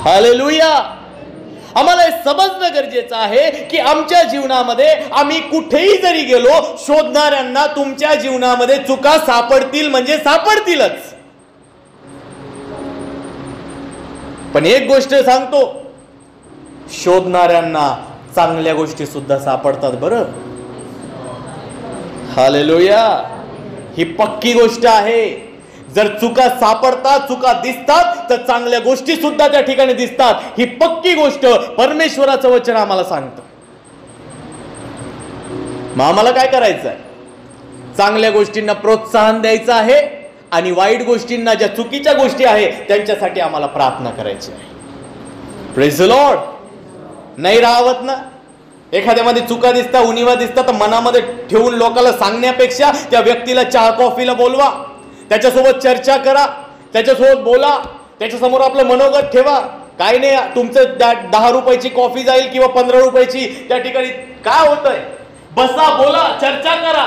हालेलुया. आम्हाला हे समजणं गरजेचं आहे की आमच्या जीवनामध्ये आम्ही कुठेही जरी गेलो, शोधणाऱ्यांना तुमच्या जीवनामध्ये चुका सापडतील म्हणजे सापडतीलच. पण एक गोष्ट सांगतो, शोधणाऱ्यांना चांगल्या गोष्टी सुद्धा सापडतात बरं. हालेलुया. ही पक्की गोष्ट आहे. जर चुका सापडतात, चुका दिसतात, तर चांगल्या गोष्टी सुद्धा त्या ठिकाणी दिसतात. ही पक्की गोष्ट परमेश्वराचं वचन आम्हाला सांगतं. मग आम्हाला काय करायचं आहे? चांगल्या गोष्टींना प्रोत्साहन द्यायचं आहे आणि वाईट गोष्टींना, ज्या चुकीच्या गोष्टी आहेत त्यांच्यासाठी आम्हाला प्रार्थना करायची आहे. Praise the Lord. नाही राहत ना, एखाद्यामध्ये चुका दिसतात, उणिवा दिसतात, तर मनामध्ये ठेवून लोकांना सांगण्यापेक्षा त्या व्यक्तीला चहा कॉफीला बोलवा, त्याच्यासोबत चर्चा करा, त्याच्यासोबत बोला, त्याच्यासमोर आपलं मनोगत ठेवा. काय नाही, तुमचं 10 रुपयाची कॉफी जाईल किंवा 15 रुपयाची. त्या ठिकाणी काय होतंय? बसा, बोला, चर्चा करा.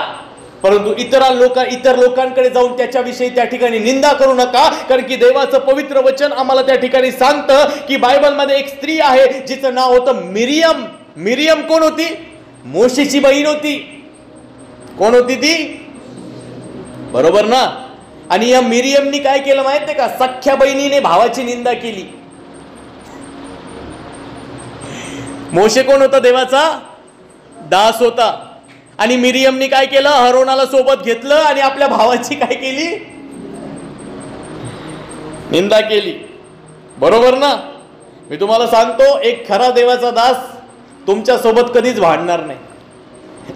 परंतु इतर लोकांकडे जाऊन त्याच्याविषयी त्या ठिकाणी निंदा करू नका, कारण की देवाचं पवित्र वचन आम्हाला त्या ठिकाणी सांगतं की बायबलमध्ये एक स्त्री आहे जिचं नाव होतं मिरियम. मिरियम कोण होती? मोशेची बहीण होती. कोण होती ती? बरोबर ना? आणि या मिरियमनी काय केलं माहितीये का? सख्या बहिणीने भावाची निंदा केली. मोशे कोण होता? देवाचा दास होता. आणि मिरियमनी काय केलं? अहरोनाला सोबत घेतलं आणि आपल्या भावाची काय केली? निंदा केली. बरोबर ना? मी तुम्हाला सांगतो, एक खरा देवाचा दास तुमच्या सोबत कधीच भांडणार नाही.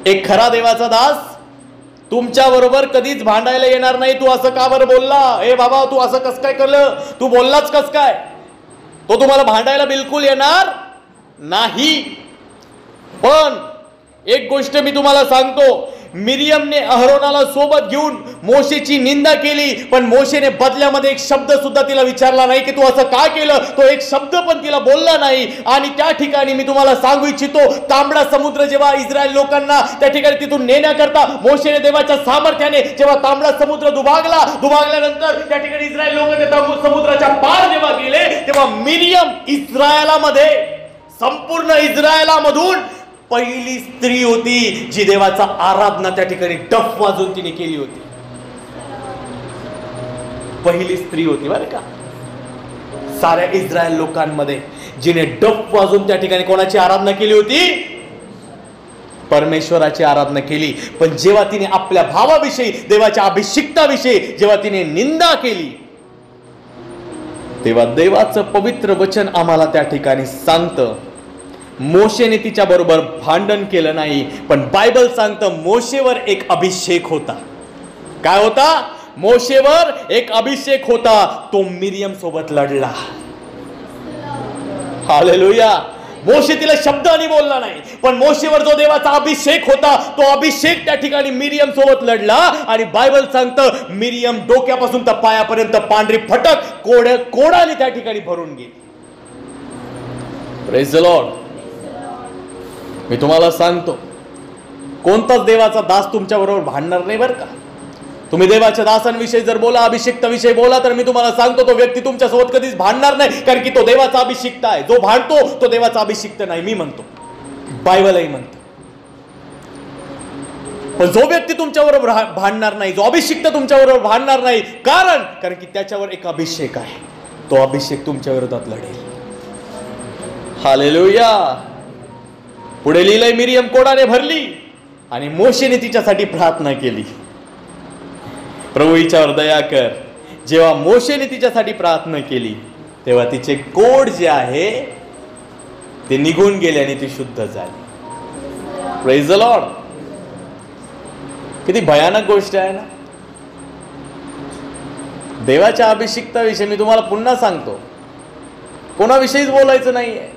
एक खरा देवाचा दास तुमच्या बरोबर कधीच भांडायला येणार नाही. तू असं का बरं बोलला? ए बाबा, तू असं कस काय केलं? तू बोललाच कस काय? तो तुम्हाला भांडायला बिलकुल येणार नाही. पण एक गोष्ट मी तुम्हाला सांगतो, मिरियमने अहरोनाला सोबत घेऊन मोशेची निंदा केली, पण मोशेने बदल्यामध्ये एक शब्द सुद्धा तिला विचारला नाही की तू असं का केलं. तो एक शब्द पण तिला बोलला नाही. आणि त्या ठिकाणी मी तुम्हाला सांगू इच्छितो, तांबडा समुद्र जेव्हा इस्रायल लोकांना त्या ठिकाणी तिथून नेण्याकरता मोशेने देवाच्या सामर्थ्याने जेव्हा तांबडा समुद्र दुभागल्यानंतर त्या ठिकाणी इस्रायल लोक त्या समुद्राच्या पार जेव्हा गेले, तेव्हा मिरियम इस्रायलामध्ये, संपूर्ण इस्रायलामधून पहिली स्त्री होती जी देवाचा आराधना त्या ठिकाणी डफ वाजवून तिने केली होती. पहिली स्त्री होती बरं का साऱ्या इस्रायल लोकांमध्ये जिने डफ वाजवून त्या ठिकाणी कोणाची आराधना केली होती? परमेश्वराची आराधना केली. पण जेव्हा तिने आपल्या भावाविषयी, देवाच्या अभिषिक्ताविषयी जेव्हा तिने निंदा केली, तेव्हा देवाचं पवित्र वचन आम्हाला त्या ठिकाणी सांगतं, मोशेने तिच्या बरोबर भांडण केलं नाही, पण बायबल सांगतं मोशेवर एक अभिषेक होता. काय होता? मोशेवर एक अभिषेक होता. तो मिरियम सोबत लढला. हालेलुया. मोशे तिला शब्दाने बोलला नाही, पण मोशेवर जो देवाचा अभिषेक होता, तो अभिषेक त्या ठिकाणी मिरियम सोबत लढला. आणि बायबल सांगतं मिरियम डोक्यापासून तर पायापर्यंत पांढरी फटक कोडाने त्या ठिकाणी भरून गेली. Praise the Lord. मी तुम्हाला सांगतो, कोणताच देवाचा दास तुमच्या बरोबर भांडणार नाही बरं का. तुम्ही देवाच्या दासांविषयी जर बोला, अभिषिक्ताविषयी बोला, तर मी तुम्हाला सांगतो तो व्यक्ती तुमच्या सोबत कधीच भांडणार नाही, कारण की तो देवाचा अभिषिक्त आहे. जो भांडतो तो देवाचा अभिषिक्त नाही. मी म्हणतो, बायबलही म्हणतो. पण जो व्यक्ती तुमच्याबरोबर भांडणार नाही, जो अभिषिक्त तुमच्याबरोबर भांडणार नाही, कारण की त्याच्यावर एक अभिषेक आहे. तो अभिषेक तुमच्या विरोधात लढेल. हालेलुया. पुढे लिहिलंय, मिरियम कोडाने भरली आणि मोशेने तिच्यासाठी प्रार्थना केली. प्रभू हिच्यावर दया कर. जेव्हा मोशेने तिच्यासाठी प्रार्थना केली, तेव्हा तिचे कोड जे आहे ते निघून गेले आणि ती शुद्ध झाली. Praise the Lord. किती भयानक गोष्ट आहे ना. देवाच्या अभिषिक्ताविषयी मी तुम्हाला पुन्हा सांगतो, कोणाविषयीच बोलायचं नाहीये.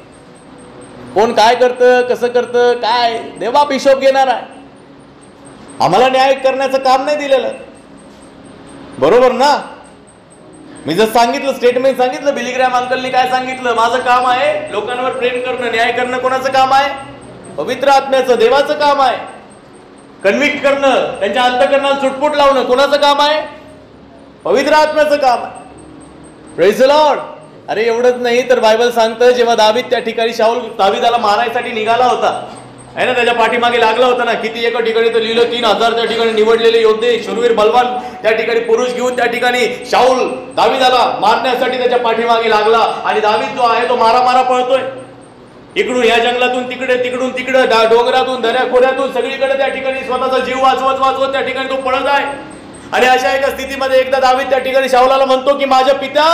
कोण काय करतं, कसं करतं, काय देवबाप हिशोब घेणार आहे. आम्हाला न्याय करण्याचं काम नाही दिलेलं. बरोबर ना? मी जर सांगितलं, स्टेटमेंट सांगितलं, बिली ग्रॅम अंकलनी काय सांगितलं, माझं काम आहे लोकांवर प्रेम करणं. न्याय करणं कोणाचं काम आहे? पवित्र आत्म्याचं, देवाचं काम आहे. कन्व्हिक्ट करणं, त्यांच्या अंतःकरणाला चुटपुट लावणं कोणाचं काम आहे? पवित्र आत्म्याचं काम आहे. Praise the Lord. अरे एवढंच नाही तर बायबल सांगतं, जेव्हा दावीद त्या ठिकाणी शाऊल दावीदाला मारायसाठी निघाला होता आहे ना, त्याच्या पाठीमागे लागला होता ना. किती एका ठिकाणी तर लिहिलं 3000 त्या ठिकाणी निवडलेले योद्धे, शूरवीर बलवान त्या ठिकाणी पुरुष घेऊन त्या ठिकाणी शाऊल दावीदाला मारण्यासाठी त्याच्या पाठीमागे लागला. आणि दावीद जो आहे तो मारा पळतोय, इकडून या जंगलातून तिकडे, तिकडून तिकडे, डोंगरातून दऱ्या खोऱ्यातून सगळीकडे त्या ठिकाणी स्वतःचा जीव वाचवत त्या ठिकाणी तो पळत आहे. आणि अशा एका स्थितीमध्ये एकदा दावीद त्या ठिकाणी शाऊलाला म्हणतो की माझ्या पिता,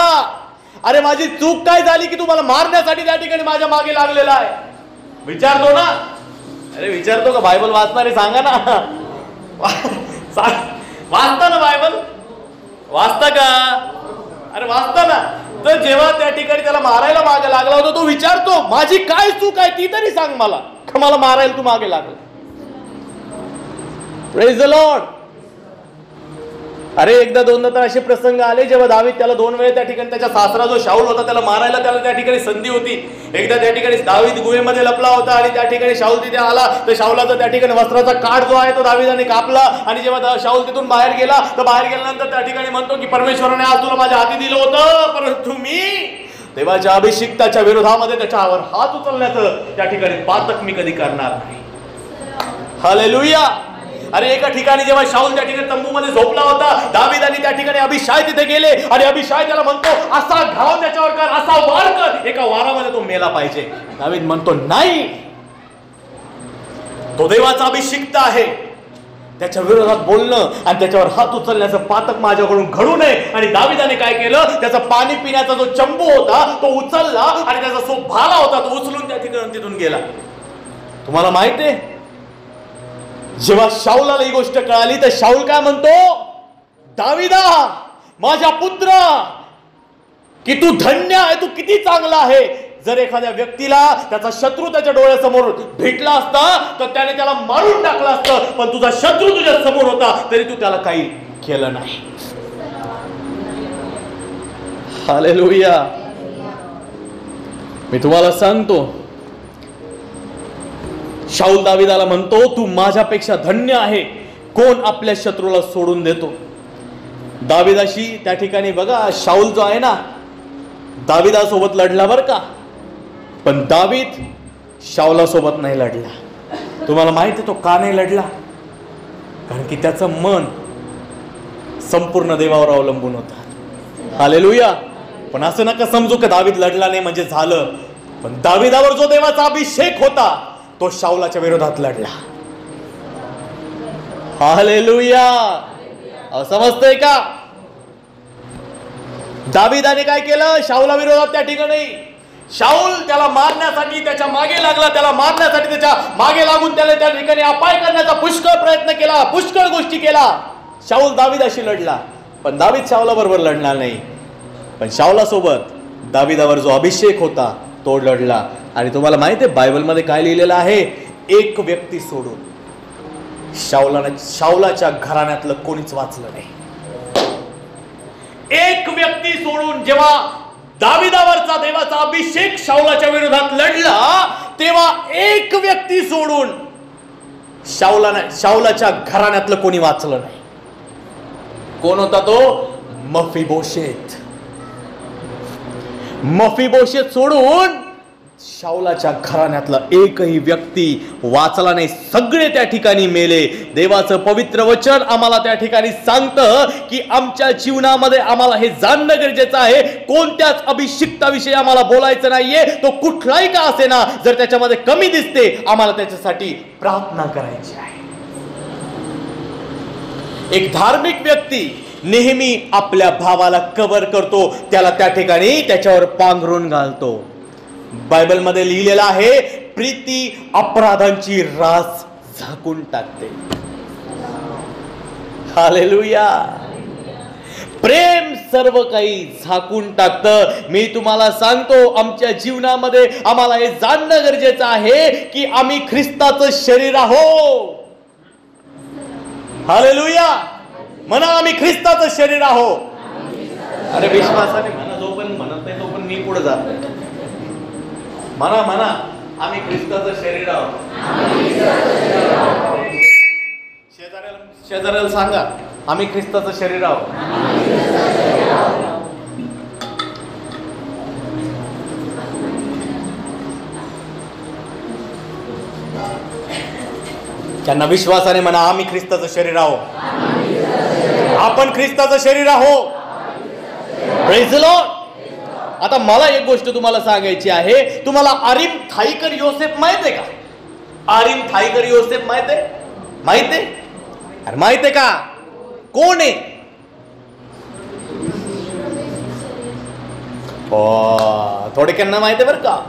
अरे माझी चूक काय झाली की तुम्हाला मारण्यासाठी त्या ठिकाणी माझ्या मागे लागलेला आहे? विचारतो ना. अरे विचारतो का? बायबल वाचणारे सांगा ना. वाचता ना बायबल? वाचता का? अरे वाचता ना. तर जेव्हा त्या ठिकाणी त्याला मारायला मागे लागला होता, तो विचारतो माझी काय चूक आहे ती तरी सांग मला, का मला मारायला तू मागे लागला? Praise the Lord. अरे एकदा दोनदा तर असे प्रसंग आले जेव्हा दावीद त्याला 2 वेळा त्या ठिकाणी त्याच्या सासरा जो शाऊल होता त्याला मारायला त्याला त्या ठिकाणी संधी होती. एकदा त्या ठिकाणी दावीद गुहेमध्ये लपला होता आणि त्या ठिकाणी शाऊल तिथे आला तर शाऊलाचा त्या ठिकाणी वस्त्राचा काठ जो आहे तो दावीदाने कापला आणि जेव्हा शाऊल तिथून बाहेर गेला तर बाहेर गेल्यानंतर त्या ठिकाणी म्हणतो की परमेश्वराने आज तुला माझ्या हाती दिलं होतं, परंतु मी देवाच्या अभिषिक्ताच्या विरोधामध्ये त्याच्यावर हात उचलण्याचं त्या ठिकाणी पातक मी कधी करणार नाही. हालेलुया. अरे एका ठिकाणी जेव्हा शाऊल त्या ठिकाणी तंबूमध्ये झोपला होता, दावीदाने त्या ठिकाणी अभिषाय तिथे गेले आणि अभिषाय त्याला म्हणतो असा घाव त्याच्यावर कर, असा वार कर, एका वारामध्ये तो मेला पाहिजे. दावीद म्हणतो नाही, तो देवाचा अभिषिक्त आहे, त्याच्या विरोधात बोलणं आणि त्याच्यावर हात उचलण्याचं पातक माझ्याकडून घडू नये. आणि दावीदाने काय केलं, त्याचा पाणी पिण्याचा जो चंबू होता तो उचलला आणि त्याचा जो भाला होता तो उचलून त्या ठिकाणी तिथून गेला. तुम्हाला माहित आहे जेव्हा शाऊलाला ही गोष्ट कळाली तर शाऊल काय म्हणतो, दाविदा माझा पुत्र, की तू धन्य आहे, तू किती चांगला आहे. जर एखाद्या व्यक्तीला त्याचा शत्रू त्याच्या डोळ्यासमोर भेटला असता तर त्याने त्याला मारून टाकलं असतं, पण तुझा शत्रू तुझ्या समोर होता तरी तू त्याला काही केलं नाही. हालेलुया. मी तुम्हाला सांगतो शाऊल दाविदाला म्हणतो तू माझ्यापेक्षा धन्य आहे, कोण आपल्या शत्रूला सोडून देतो. दाविदाशी त्या ठिकाणी बघा शाऊल जो आहे ना दाविदासोबत लढला बरं का, पण दावीद शाऊलासोबत नाही लढला. तुम्हाला माहिती आहे तो का नाही लढला? कारण की त्याचं मन संपूर्ण देवावर अवलंबून होतं. हालेलुया. पण असं नका समजू की दावीद लढला नाही म्हणजे झालं, पण दाविदावर जो देवाचा अभिषेक होता तो शाऊलाच्या विरोधात लढला. हालेलुया. समजतंय का? दाविदाने काय केलं, शाऊला विरोधात त्या ठिकाणी शाऊल त्याला मारण्यासाठी त्याच्या मागे लागला, त्याला मारण्यासाठी त्याच्या मागे लागून त्याला त्या ठिकाणी अपाय करण्याचा पुष्कळ प्रयत्न केला, पुष्कळ गोष्टी केला. शाऊल दाविदाशी लढला, पण दावीद शाऊला बरोबर लढणार नाही. पण शाऊला सोबत दाविदावर जो अभिषेक होता तो लढला. आणि तुम्हाला माहिती आहे बायबलमध्ये काय लिहिलेलं आहे, एक व्यक्ती सोडून शाऊलाच्या घराण्यातलं कोणीच वाचलं नाही. एक व्यक्ती सोडून जेव्हा दाविदावरचा देवाचा अभिषेक शाऊलाच्या विरोधात लढला तेव्हा एक व्यक्ती सोडून शाऊलाच्या घराण्यातलं कोणी वाचलं नाही. कोण होता तो? मफीबोशेत. मफीबोशेत सोडून शाऊलाच्या घराण्यातला एकही व्यक्ती वाचला नाही, सगळे त्या ठिकाणी मेले. देवाचं पवित्र वचन आम्हाला त्या ठिकाणी सांगतं की आमच्या जीवनामध्ये आम्हाला हे जाणणं गरजेचं आहे, कोणत्याच अभिषिक्ताविषयी आम्हाला बोलायचं नाहीये, तो कुठलाही का असेना, जर त्याच्यामध्ये कमी दिसते आम्हाला त्याच्यासाठी प्रार्थना करायची आहे. एक धार्मिक व्यक्ती नेहमी आपल्या भावाला कव्हर करतो, त्याला त्या ठिकाणी त्याच्यावर पांघरून घालतो. बायबलमध्ये लिहिलेलं आहे प्रीती अपराधांची रास झाकून टाकते. हालेलुया. प्रेम सर्व काही झाकून टाकतं. मी तुम्हाला सांगतो आमच्या जीवनामध्ये आम्हाला हे जाणणं गरजेचं आहे की आम्ही ख्रिस्ताचं शरीर आहोत. हालेलुया. म्हणा आम्ही ख्रिस्ताचं शरीर आहोत. अरे विश्वासाने म्हणा, जो पण म्हणत नाही तो पण मी पुढे जात नाही. म्हणा म्हणा आम्ही ख्रिस्ताचं शरीर आहोत. शेजाऱ्याला सांगा आम्ही ख्रिस्ताचं शरीर आहोत. त्यांना विश्वासाने म्हणा आम्ही ख्रिस्ताचं शरीर आहोत. आपण ख्रिस्ताचं शरीर आहोत. Praise the Lord. आता मला एक गोष्ट तुम्हाला सांगायची आहे. तुम्हाला आरिम थाईकर योसेफ माहित आहे का? आरिम थाईकर योसेफ माहित आहे? माहित आहे? अरे माहित आहे का? कोण आहे? थोडक्यांना माहित आहे बरं का.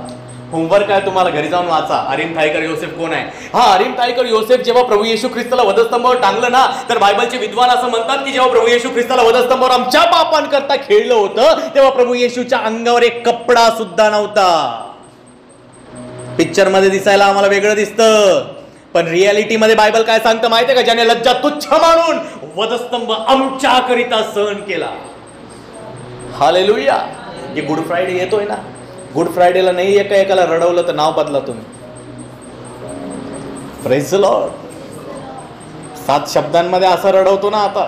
होमवर्क आहे तुम्हाला, घरी जाऊन वाचा आरिम थाईकर योसेफ कोण आहे. हा आरिम थाईकर योसेफ जेव्हा प्रभू येशू ख्रिस्ताला वधस्तंभावर टांगलं ना, तर बायबलचे विद्वान असं म्हणतात की जेव्हा प्रभू येशू ख्रिस्ताला वधस्तंभावर आमच्या पापांकरता खेळलं होतं तेव्हा प्रभू येशूच्या अंगावर एक कपडा सुद्धा नव्हता. पिक्चर मध्ये दिसायला आम्हाला वेगळं दिसतं, पण रियालिटी मध्ये बायबल काय सांगतं माहितीये का? ज्याने लज्जा तुच्छ मानून वधस्तंभ आमच्याकरिता सहन केला. हालेलुया. हे गुड फ्रायडे येतोय ना. गुड फ्रायडेला नाही एकाला रडवलं तर नाव बदला तुम्ही. Praise the Lord. 7 शब्दांमध्ये असं रडवतो ना आता.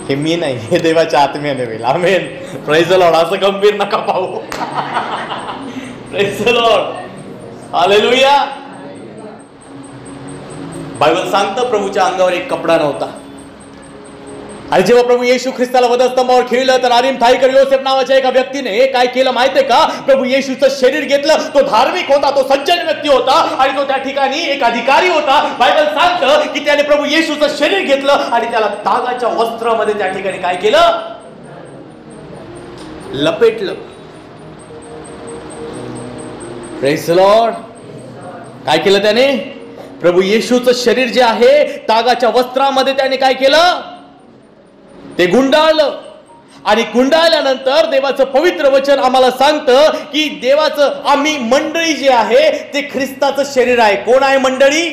हे मी नाही, हे देवाच्या आत्म्याने होईल. आमेन. Praise the Lord. असं गंभीर नका पाहू. Praise the Lord. Hallelujah. Bible सांगतं प्रभूच्या अंगावर एक कपडा नव्हता. आणि जेव्हा प्रभू येशू ख्रिस्ताला वधस्तंभावर खिळलं तर अरिमथाईकर योसेफ नावाच्या एका व्यक्तीने काय केलं माहितीये का? प्रभू येशूचं शरीर घेतलं. तो धार्मिक होता, तो सज्जन व्यक्ती होता आणि तो त्या ठिकाणी एक अधिकारी होता. बायबल सांगतं की त्याने प्रभू येशूचं शरीर घेतलं आणि त्याला तागाच्या वस्त्रामध्ये त्या ठिकाणी काय केलं? लपेटलं. Praise the Lord. काय केलं त्याने? प्रभू येशूचं शरीर जे आहे तागाच्या वस्त्रामध्ये त्याने काय केलं? ते गुंडाळलं. आणि गुंडाळल्यानंतर देवाचं पवित्र वचन आम्हाला सांगतं की देवाचं आम्ही मंडळी जे आहे ते ख्रिस्ताचं शरीर आहे. कोण आहे मंडळी?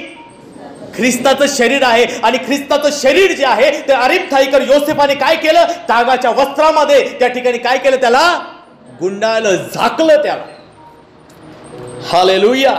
ख्रिस्ताचं शरीर आहे. आणि ख्रिस्ताचं शरीर जे आहे ते अरिमथाईकर योसेफाने काय केलं? तागाच्या वस्त्रामध्ये त्या ठिकाणी काय केलं? त्याला गुंडाळलं, झाकलं त्याला. हालेलुया.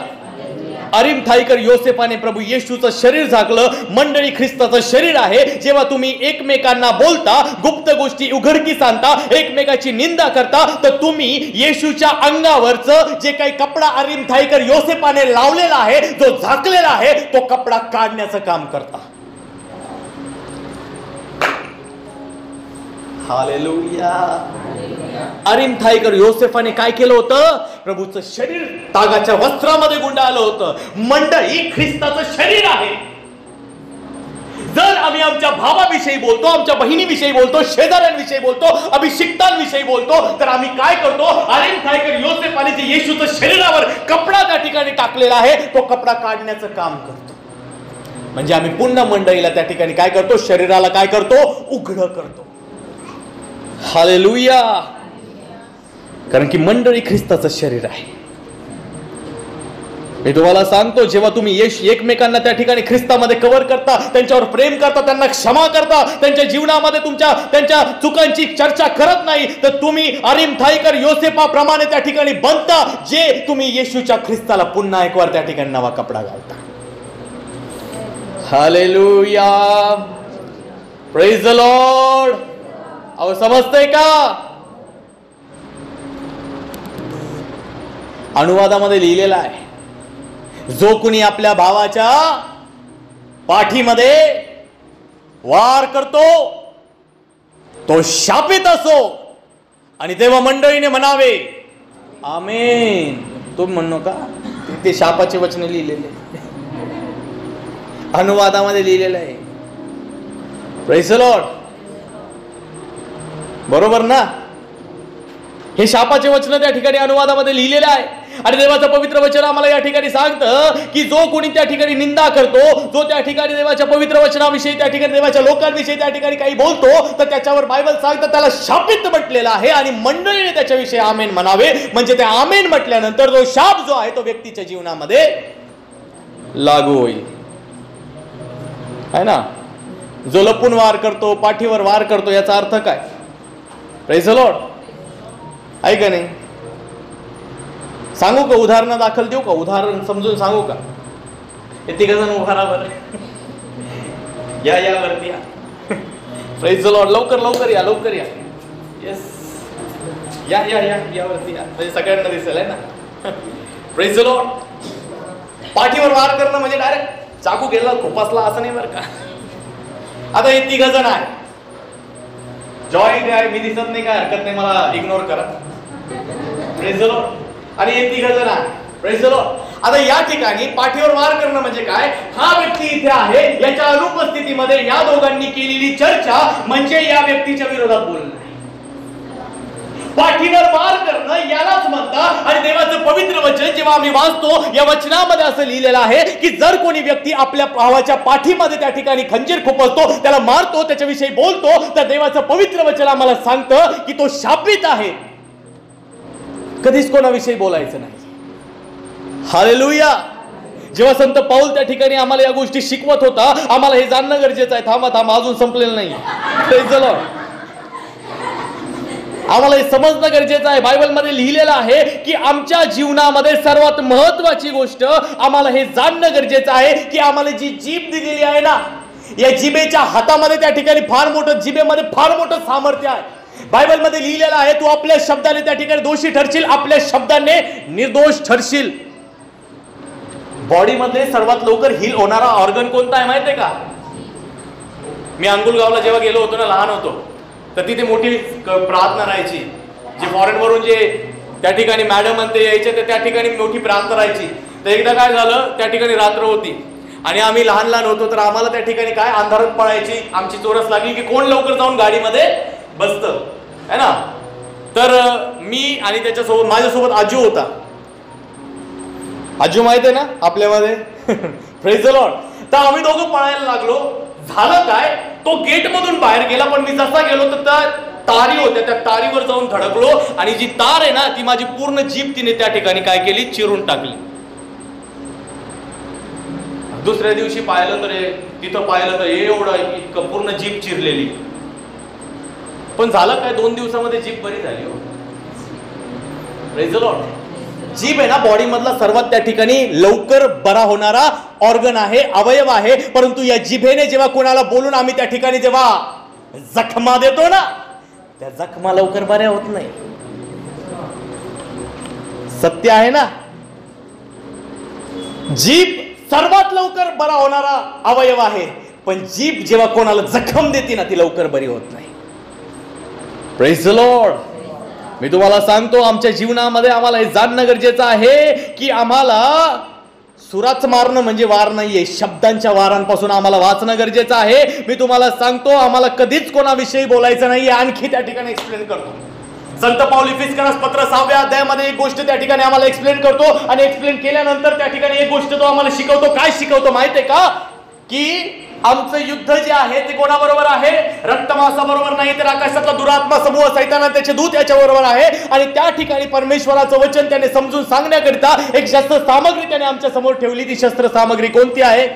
अरिमथाईकर योसेफाने प्रभू येशूचं शरीर झाकलं. मंडळी ख्रिस्ताचं शरीर आहे. जेव्हा तुम्ही एकमेकांना बोलता, गुप्त गोष्टी उघडकीस आणता, एकमेकाची निंदा करता, तर तुम्ही येशूच्या अंगावरचं जे काही कपडा अरिमथाईकर योसेफाने लावलेला आहे, जो झाकलेला आहे, तो कपडा काढण्याचं काम करता. हालेलुया. अरिमथाईकर योसेफाने काय केलं होतं? प्रभूचं शरीर तागाच्या वस्त्रामध्ये गुंडाळलं होतं. मंडळी ख्रिस्ताचं शरीर आहे. जर आम्ही आमच्या भावाविषयी बोलतो, आमच्या बहिणीविषयी बोलतो, शेजाऱ्यांविषयी बोलतो, अभिषिक्तांविषयी बोलतो, तर आम्ही काय करतो? अरिमथाईकर योसेफाने जे येशूचं शरीरावर कपडा त्या ठिकाणी टाकलेला आहे, तो कपडा काढण्याचं काम करतो. म्हणजे आम्ही पुन्हा मंडळीला त्या ठिकाणी काय करतो? शरीराला काय करतो? उघडं करतो. हालेलुया. कारण की मंडळी ख्रिस्ताचं शरीर आहे. मी तुम्हाला सांगतो, जेव्हा तुम्ही एकमेकांना त्या ठिकाणी ख्रिस्तामध्ये कव्हर करता, त्यांच्यावर प्रेम करता, त्यांना क्षमा करता, त्यांच्या जीवनामध्ये त्यांच्या चुकांची चर्चा करत नाही, तर तुम्ही अरिमथाईकर योसेफाप्रमाणे त्या ठिकाणी बनता, जे तुम्ही येशूच्या ख्रिस्ताला पुन्हा एक वार त्या ठिकाणी नवा कपडा घालता. हालेलुया. Praise the Lord. अहो समजतंय का? अनुवादामध्ये लिहिलेला आहे, जो कुणी आपल्या भावाच्या पाठीमध्ये वार करतो तो शापित असो. आणि तेव्हा मंडळीने म्हणावे आमेन. तो म्हणू का? ते शापाचे वचन लिहिलेले अनुवादामध्ये लिहिलेलं आहे. Praise the Lord. बरोबर ना? हे शापाचे वचन त्या ठिकाणी अनुवादामध्ये लिहिलेले आहे. आणि देवाचं पवित्र वचन आम्हाला या ठिकाणी सांगतं की जो कोणी त्या ठिकाणी निंदा करतो, जो त्या ठिकाणी देवाच्या पवित्र वचनाविषयी, त्या ठिकाणी देवाच्या लोकांविषयी त्या ठिकाणी काही बोलतो, तर त्याच्यावर बायबल सांगतं त्याला शापित म्हटलेलं आहे. आणि मंडळीने त्याच्याविषयी आमेन म्हणावे. म्हणजे ते आमेन म्हटल्यानंतर जो शाप जो आहे तो व्यक्तीच्या जीवनामध्ये लागू होईल. आहे ना? जो लपून वार करतो, पाठीवर वार करतो, याचा अर्थ काय? Praise the Lord. आहे का नाही? सांगू का? उदाहरण दाखल देऊ का? उदाहरण समजून सांगू का? हे तिघ जण उभा राहा बरं. या वरती या. Praise the Lord. लवकर लवकर या, लवकर या. येस. या वरती या. म्हणजे सगळ्यांना दिसेल आहे ना. Praise the Lord. पाठीवर वार करणं म्हणजे डायरेक्ट चाकू गेला खोपासला असं नाही बरं का. आता हे तिघ जण आहे. जॉईंट आहे, मी दिसत नाही, काय हरकत नाही, मला इग्नोर करा. Praise the Lord. आणि हे तिघ जण आहे. Praise the Lord. आता या ठिकाणी पाठीवर वार करणं म्हणजे काय? हा व्यक्ती इथे आहे, याच्या अनुपस्थितीमध्ये या दोघांनी केलेली चर्चा म्हणजे या व्यक्तीच्या विरोधात बोलणं. पाठीवर वार करणं यालाच म्हणतात. आणि देवाचं पवित्र वचन जेव्हा आम्ही वाचतो, या वचनामध्ये असं लिहिलेलं आहे की जर कोणी व्यक्ती आपल्या भावाच्या पाठीमध्ये त्या ठिकाणी खंजीर खुपसतो, त्याला मारतो, त्याच्याविषयी बोलतो, तर देवाचं पवित्र वचन आम्हाला सांगतं की तो शापित आहे. कधीच कोणाविषयी बोलायचं नाही. हालेलुया. जेव्हा संत पाऊल त्या ठिकाणी आम्हाला या गोष्टी शिकवत होता, आम्हाला हे जाणणं गरजेचं आहे. थांबा अजून संपलेलं नाही. चला, आम्हाला हे समजणं गरजेचं आहे. बायबलमध्ये लिहिलेलं आहे की आमच्या जीवनामध्ये सर्वात महत्वाची गोष्ट आम्हाला हे जाणणं गरजेचं आहे की आम्हाला जी जीभ दिलेली आहे ना, या जिभेच्या हातामध्ये त्या ठिकाणी जिभेमध्ये फार मोठं सामर्थ्य आहे. बायबलमध्ये लिहिलेलं आहे, तू आपल्या शब्दाने त्या ठिकाणी दोषी ठरशील, आपल्या शब्दाने निर्दोष ठरशील. बॉडीमध्ये सर्वात लवकर हील होणारा ऑर्गन कोणता आहे माहितीये का? मी अंगुलगावला जेव्हा गेलो होतो ना, लहान होतो, तर तिथे मोठी प्रार्थना राहायची. जे फॉरेन वरून जे त्या ठिकाणी मॅडम आणि यायचे, तर त्या ठिकाणी मोठी प्रार्थना राहायची. तर एकदा काय झालं, त्या ठिकाणी रात्र होती आणि आम्ही लहान होतो, तर आम्हाला त्या ठिकाणी काय अंधारात पळायची आमची चोरस लागली की कोण लवकर जाऊन गाडीमध्ये बसतं, है ना. तर मी आणि त्याच्यासोबत माझ्यासोबत आजू होता. आजू माहित आहे ना आपल्यामध्ये. Praise the Lord. तर आम्ही दोघं पळायला लागलो. झालं काय, तो गेट मधून बाहेर गेला, पण मी जसा गेलो तर त्या तारी होत्या, त्या तारीवर जाऊन धडकलो आणि जी तार आहे ना, ती माझी पूर्ण जीभ तिने त्या ठिकाणी काय केली, चिरून टाकली. दुसऱ्या दिवशी तिथं पाहिलं तर एवढं इतकं पूर्ण जीभ चिरलेली. पण झालं काय, 2 दिवसामध्ये जीभ बरी झाली. Praise the Lord. जीभ आहे ना, बॉडी मधला सर्वात त्या ठिकाणी लवकर बरा होणारा ऑर्गन आहे, अवयव आहे. परंतु या जिभेने जेव्हा कोणाला बोलून आम्ही त्या ठिकाणी जेव्हा जखमा देतो ना, त्या जखमा लवकर बऱ्या होत नाही. सत्य आहे ना. जीभ सर्वात लवकर बरा होणारा अवयव आहे, पण जीभ जेव्हा कोणाला जखम देते ना, ती लवकर बरी होत नाही. Praise the Lord. मी तुम्हाला सांगतो, आमच्या जीवनामध्ये आम्हाला हे जाणणं गरजेचं आहे की आम्हाला सुराच मारणं म्हणजे वार नाहीये, शब्दांच्या वारांपासून आम्हाला वाचणं गरजेचं आहे. मी तुम्हाला सांगतो, आम्हाला कधीच कोणाविषयी बोलायचं नाहीये. आणखी त्या ठिकाणी एक्सप्लेन करतो. संत पाऊल इफिसियन्स पत्र 6व्या अध्यायामध्ये एक गोष्ट त्या ठिकाणी आम्हाला एक्सप्लेन करतो आणि एक्सप्लेन केल्यानंतर त्या ठिकाणी एक गोष्ट तो आम्हाला शिकवतो. काय शिकवतो माहितीये का? की आमचं युद्ध जे आहे ते कोणाबरोबर आहे? रक्तमांसाबरोबर नाही, तर आकाशातला दुरात्मा समूह सैतान आणि त्याचे दूत याच्या बरोबर आहे. आणि त्या ठिकाणी परमेश्वराचं वचन त्याने समजून सांगण्याकरिता एक शस्त्र सामग्री त्याने आमच्या समोर ठेवली. ती शस्त्र सामग्री कोणती आहे?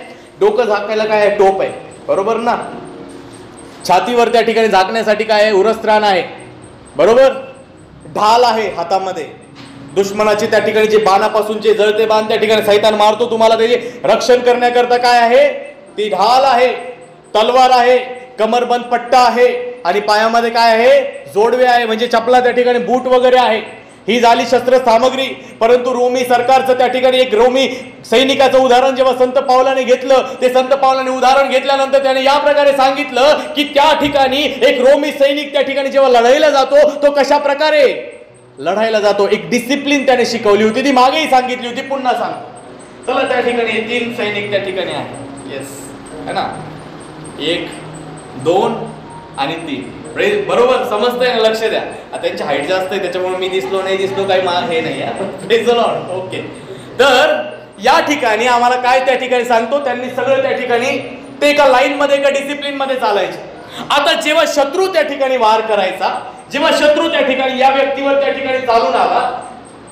डोकं झाकायला काय आहे? टोप आहे, बरोबर ना. छातीवर त्या ठिकाणी झाकण्यासाठी काय आहे? उरस्त्राण आहे, बरोबर. ढाल आहे हातामध्ये. दुश्मनाची त्या ठिकाणी जे बाणापासून जे जळते बाण त्या ठिकाणी सैतान मारतो, तुम्हाला त्याचे रक्षण करण्याकरता काय आहे? ती ढाल आहे, तलवार आहे, कमरबंद पट्टा आहे आणि पायामध्ये काय आहे? जोडवे आहे, म्हणजे चपला, त्या ठिकाणी बूट वगैरे आहे. ही झाली शस्त्र सामग्री. परंतु रोमी सरकारचं त्या ठिकाणी एक रोमी सैनिकाचं उदाहरण जेव्हा संत पावलाने घेतलं, ते संत पावलाने उदाहरण घेतल्यानंतर त्याने या प्रकारे सांगितलं की त्या ठिकाणी एक रोमी सैनिक त्या ठिकाणी जेव्हा लढाईला जातो, तो कशा प्रकारे लढायला जातो, एक डिसिप्लिन त्याने शिकवली होती. ती मागेही सांगितली होती, पुन्हा सांगतो. चला, त्या ठिकाणी 3 सैनिक त्या ठिकाणी आहे. येस, है ना. 1, 2 आणि 3. बरोबर समजतंय ना? लक्ष द्या. त्यांची हाईट जास्त आहे, त्याच्यामुळे मी दिसलो नाही काही हे नाही. Praise the Lord. ओके. तर या ठिकाणी आम्हाला काय त्या ठिकाणी सांगतो, त्यांनी सगळं त्या ठिकाणी ते एका लाईन मध्ये, एका डिसिप्लिन मध्ये चालायचे. आता जेव्हा शत्रू त्या ठिकाणी वार करायचा, जेव्हा शत्रू त्या ठिकाणी या व्यक्तीवर त्या ठिकाणी चालून आला,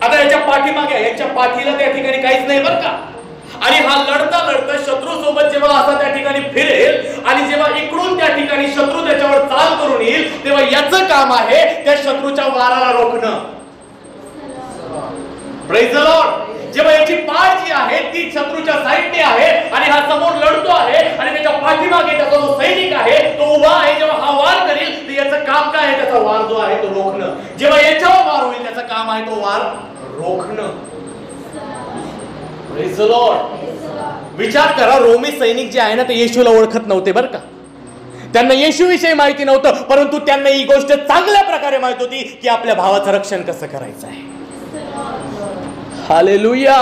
आता याच्या पाठीमागे, याच्या पाठीला त्या ठिकाणी काहीच नाही बरं का. आणि हा लढता लढता शत्रू सोबत जेव्हा असा त्या ठिकाणी फिरेल आणि जेव्हा इकडून त्या ठिकाणी शत्रू त्याच्यावर चाल करून येईल, तेव्हा याचं काम आहे त्या शत्रूच्या वाराला रोखणं. Praise the Lord. जेव्हा याची पाठ जी आहे ती शत्रूच्या साईडने आहे आणि हा समोर लढतो आहे आणि त्याच्या पाठीमागे त्याचा जो सैनिक आहे तो उभा आहे, जेव्हा हा वार करेल तर याचं काम काय आहे? त्याचा वार जो आहे तो रोखणं. जेव्हा याच्यावर वार होईल त्याचं काम आहे तो वार रोखणं. Praise the Lord. विचार करा, रोमी सैनिक जे आहे ना, ते येशूला ओळखत नव्हते बरं का. त्यांना येशूविषयी माहिती नव्हतं, परंतु त्यांना ही गोष्ट चांगल्या प्रकारे माहित होती की आपल्या भावाचं रक्षण कसं करायचं आहे. हालेलुया.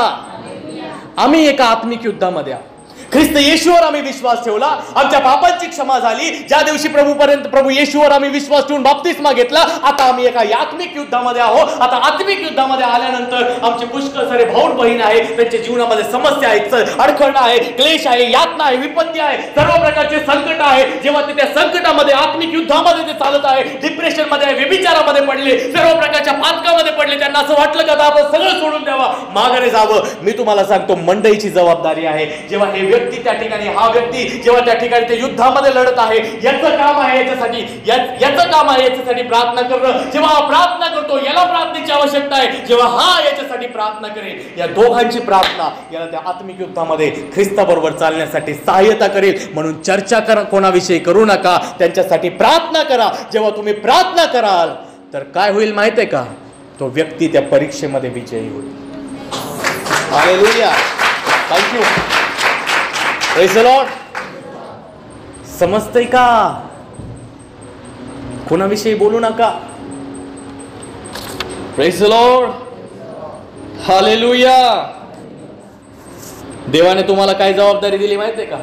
आम्ही एका आत्मिक युद्धामध्ये आहोत. ख्रिस्त येशूवर आम्ही विश्वास ठेवला, आमच्या पापांची क्षमा झाली. ज्या दिवशी प्रभू येशूवर आम्ही विश्वास ठेवून बाप्तिस्मा घेतला, आता आम्ही एका आत्मिक युद्धामध्ये आहोत. आता आत्मिक युद्धामध्ये आल्यानंतर आमचे पुष्कळ सारे भाऊ बहीण आहे, त्यांच्या जीवनामध्ये समस्या आहेत, अडखळणं आहे, क्लेश आहे, यातना आहे, विपत्ती आहे, सर्व प्रकारचे संकट आहे. जेव्हा ते त्या संकटामध्ये आत्मिक युद्धामध्ये ते चालत आहे, डिप्रेशन मध्ये, व्यभिचारामध्ये पडले, सर्व प्रकारच्या पातकामध्ये पडले, त्यांना असं वाटलं का आपण सगळं सोडून द्यावा, माघारी जावं. मी तुम्हाला सांगतो, मंडईची जबाबदारी आहे. जेव्हा हे व्यक्ती त्या ठिकाणी, हा व्यक्ती जेव्हा त्या ठिकाणी ते युद्धामध्ये लढत आहे, याचं काम आहे याच्यासाठी प्रार्थना करणं. जेव्हा प्रार्थना करतो, याला प्रार्थनेची आवश्यकता आहे. जेव्हा हा याच्यासाठी प्रार्थना करेल, या दोघांची प्रार्थना याला त्या आत्मिक युद्धामध्ये ख्रिस्ताबरोबर चालण्यासाठी सहाय्यता करेल. म्हणून चर्चा करा, कोणाविषयी करू नका, त्यांच्यासाठी प्रार्थना करा. जेव्हा तुम्ही प्रार्थना कराल तर काय होईल माहिती आहे का? तो व्यक्ती त्या परीक्षेमध्ये विजयी होईल. Hallelujah, thank you, praise the Lord. समजतंय का? कोणाविषयी बोलू नका. Praise the Lord, hallelujah. देवाने तुम्हाला काय जबाबदारी दिली माहितीये का?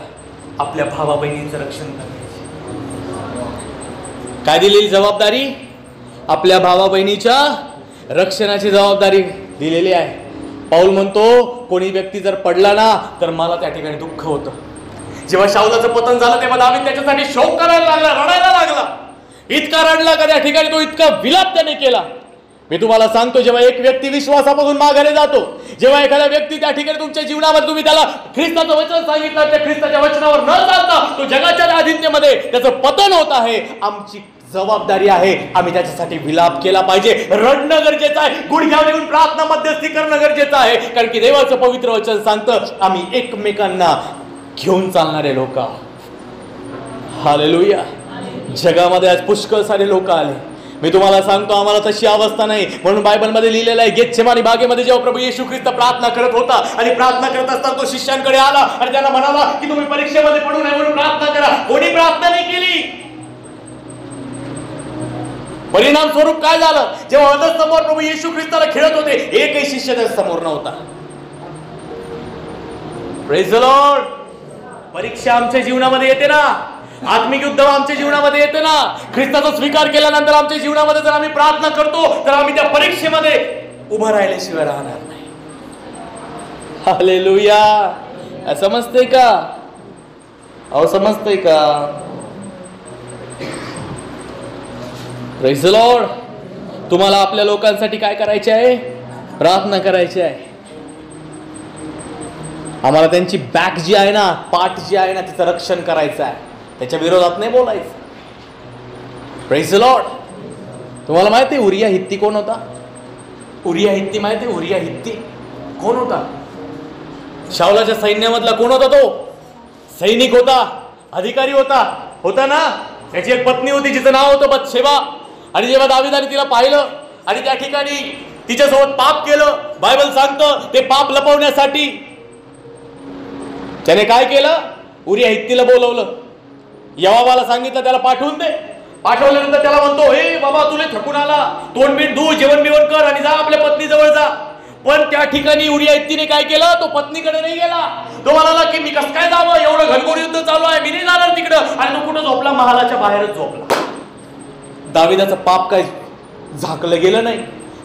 आपल्या भावा बहिणींचं रक्षण करण्याची. काय दिलेली जबाबदारी? आपल्या भावा बहिणीच्या रक्षणाची जबाबदारी दिलेली आहे. पाऊल म्हणतो, कोणी व्यक्ती जर पडला ना तर मला त्या ठिकाणी दुःख होतं. जेव्हा शाऊलाचं पतन झालं तेव्हा दावीद त्याच्यासाठी शोक करायला लागला, रडायला लागला. इतका रडला का त्या ठिकाणी तो इतका विलाप त्याने केला. मी तुम्हाला सांगतो, जेव्हा एक व्यक्ती विश्वासापासून माघारी जातो, जेव्हा एखादा व्यक्ती त्या ठिकाणी तुमच्या जीवनामध्ये तुम्ही त्याला ख्रिस्ताचं वचन सांगितलं, त्या ख्रिस्ताच्या वचनावर न चालता तो जगाच्या अधीनतेमध्ये त्याचं पतन होत आहे. आमची जबाबदारी आहे, आम्ही त्याच्यासाठी विलाप केला पाहिजे, रडणं गरजेचं आहे, गुडघ्यावर येऊन प्रार्थना मध्यस्थी करणं गरजेचं आहे. कारण की देवाचं पवित्र वचन सांगतं, आम्ही एकमेकांना घेऊन चालणारे लोक. हालेलुया. जगामध्ये आज पुष्कळ सारे लोक आले. मी तुम्हाला सांगतो, आम्हाला तशी अवस्था नाही. म्हणून बायबलमध्ये लिहिलेलं आहे, गेतसेमानी बागेमध्ये जेव्हा प्रभू येशू ख्रिस्त प्रार्थना करत होता आणि प्रार्थना करत असताना तो शिष्यांकडे आला आणि त्यांना म्हणाला की तुम्ही परीक्षेमध्ये पडू नये म्हणून प्रार्थना करा. कोणी प्रार्थना नाही केली. परिणाम स्वरूप काय झालं? जेव्हा समोर प्रभू येशू ख्रिस्ताला खेळत होते, एकही शिष्य त्याच्या समोर नव्हता. Praise the Lord. परीक्षा आमच्या जीवनामध्ये येते ना, आत्मिक युद्ध आमच्या जीवनामध्ये येते ना. ख्रिस्ताचा स्वीकार केल्यानंतर आमच्या जीवनामध्ये जर आम्ही प्रार्थना करतो तर आम्ही त्या परीक्षेमध्ये उभं राहिल्याशिवाय राहणार नाही. हालेलुया. समजते का? अहो समजते का? Praise the Lord. तुम्हाला आपल्या लोकांसाठी काय करायचे आहे? प्रार्थना करायची आहे. आम्हाला त्यांची बॅक जी आहे ना, पाठ जी आहे ना, तिचं रक्षण करायचं आहे. त्याच्या विरोधात नाही बोलायचं. Praise the Lord. तुम्हाला माहिती आहे उरिया हित्ती कोण होता? उरिया हित्ती माहिती आहे? उरिया हित्ती कोण होता? शाऊलाच्या सैन्यामधला कोण होता? तो सैनिक होता, अधिकारी होता ना. त्याची एक पत्नी होती जिचं नाव होतं बत्शेबा. आणि जेव्हा दावीदाने तिला पाहिलं आणि त्या ठिकाणी तिच्यासोबत पाप केलं, बायबल सांगतं ते पाप लपवण्यासाठी त्याने काय केलं? उरिया हित्तीला बोलवलं, योआबाला सांगितलं त्याला पाठवून दे. पाठवल्यानंतर त्याला म्हणतो, हे बाबा तुला थकून आला, तोंड बीट धू, जेवण बिवण कर आणि जा आपल्या पत्नी जवळ जा. पण त्या ठिकाणी उरिया हित्तीने काय केलं? तो पत्नीकडे नाही गेला. तो म्हणाला की मी कसं काय जावं, एवढं घनघोर युद्ध चालू आहे, मी नाही जाणार तिकडं. आणि तो कुठं झोपला? महालाच्या बाहेरच झोपला. दाविदाचं पाप काय झाकलं गेलं नाही.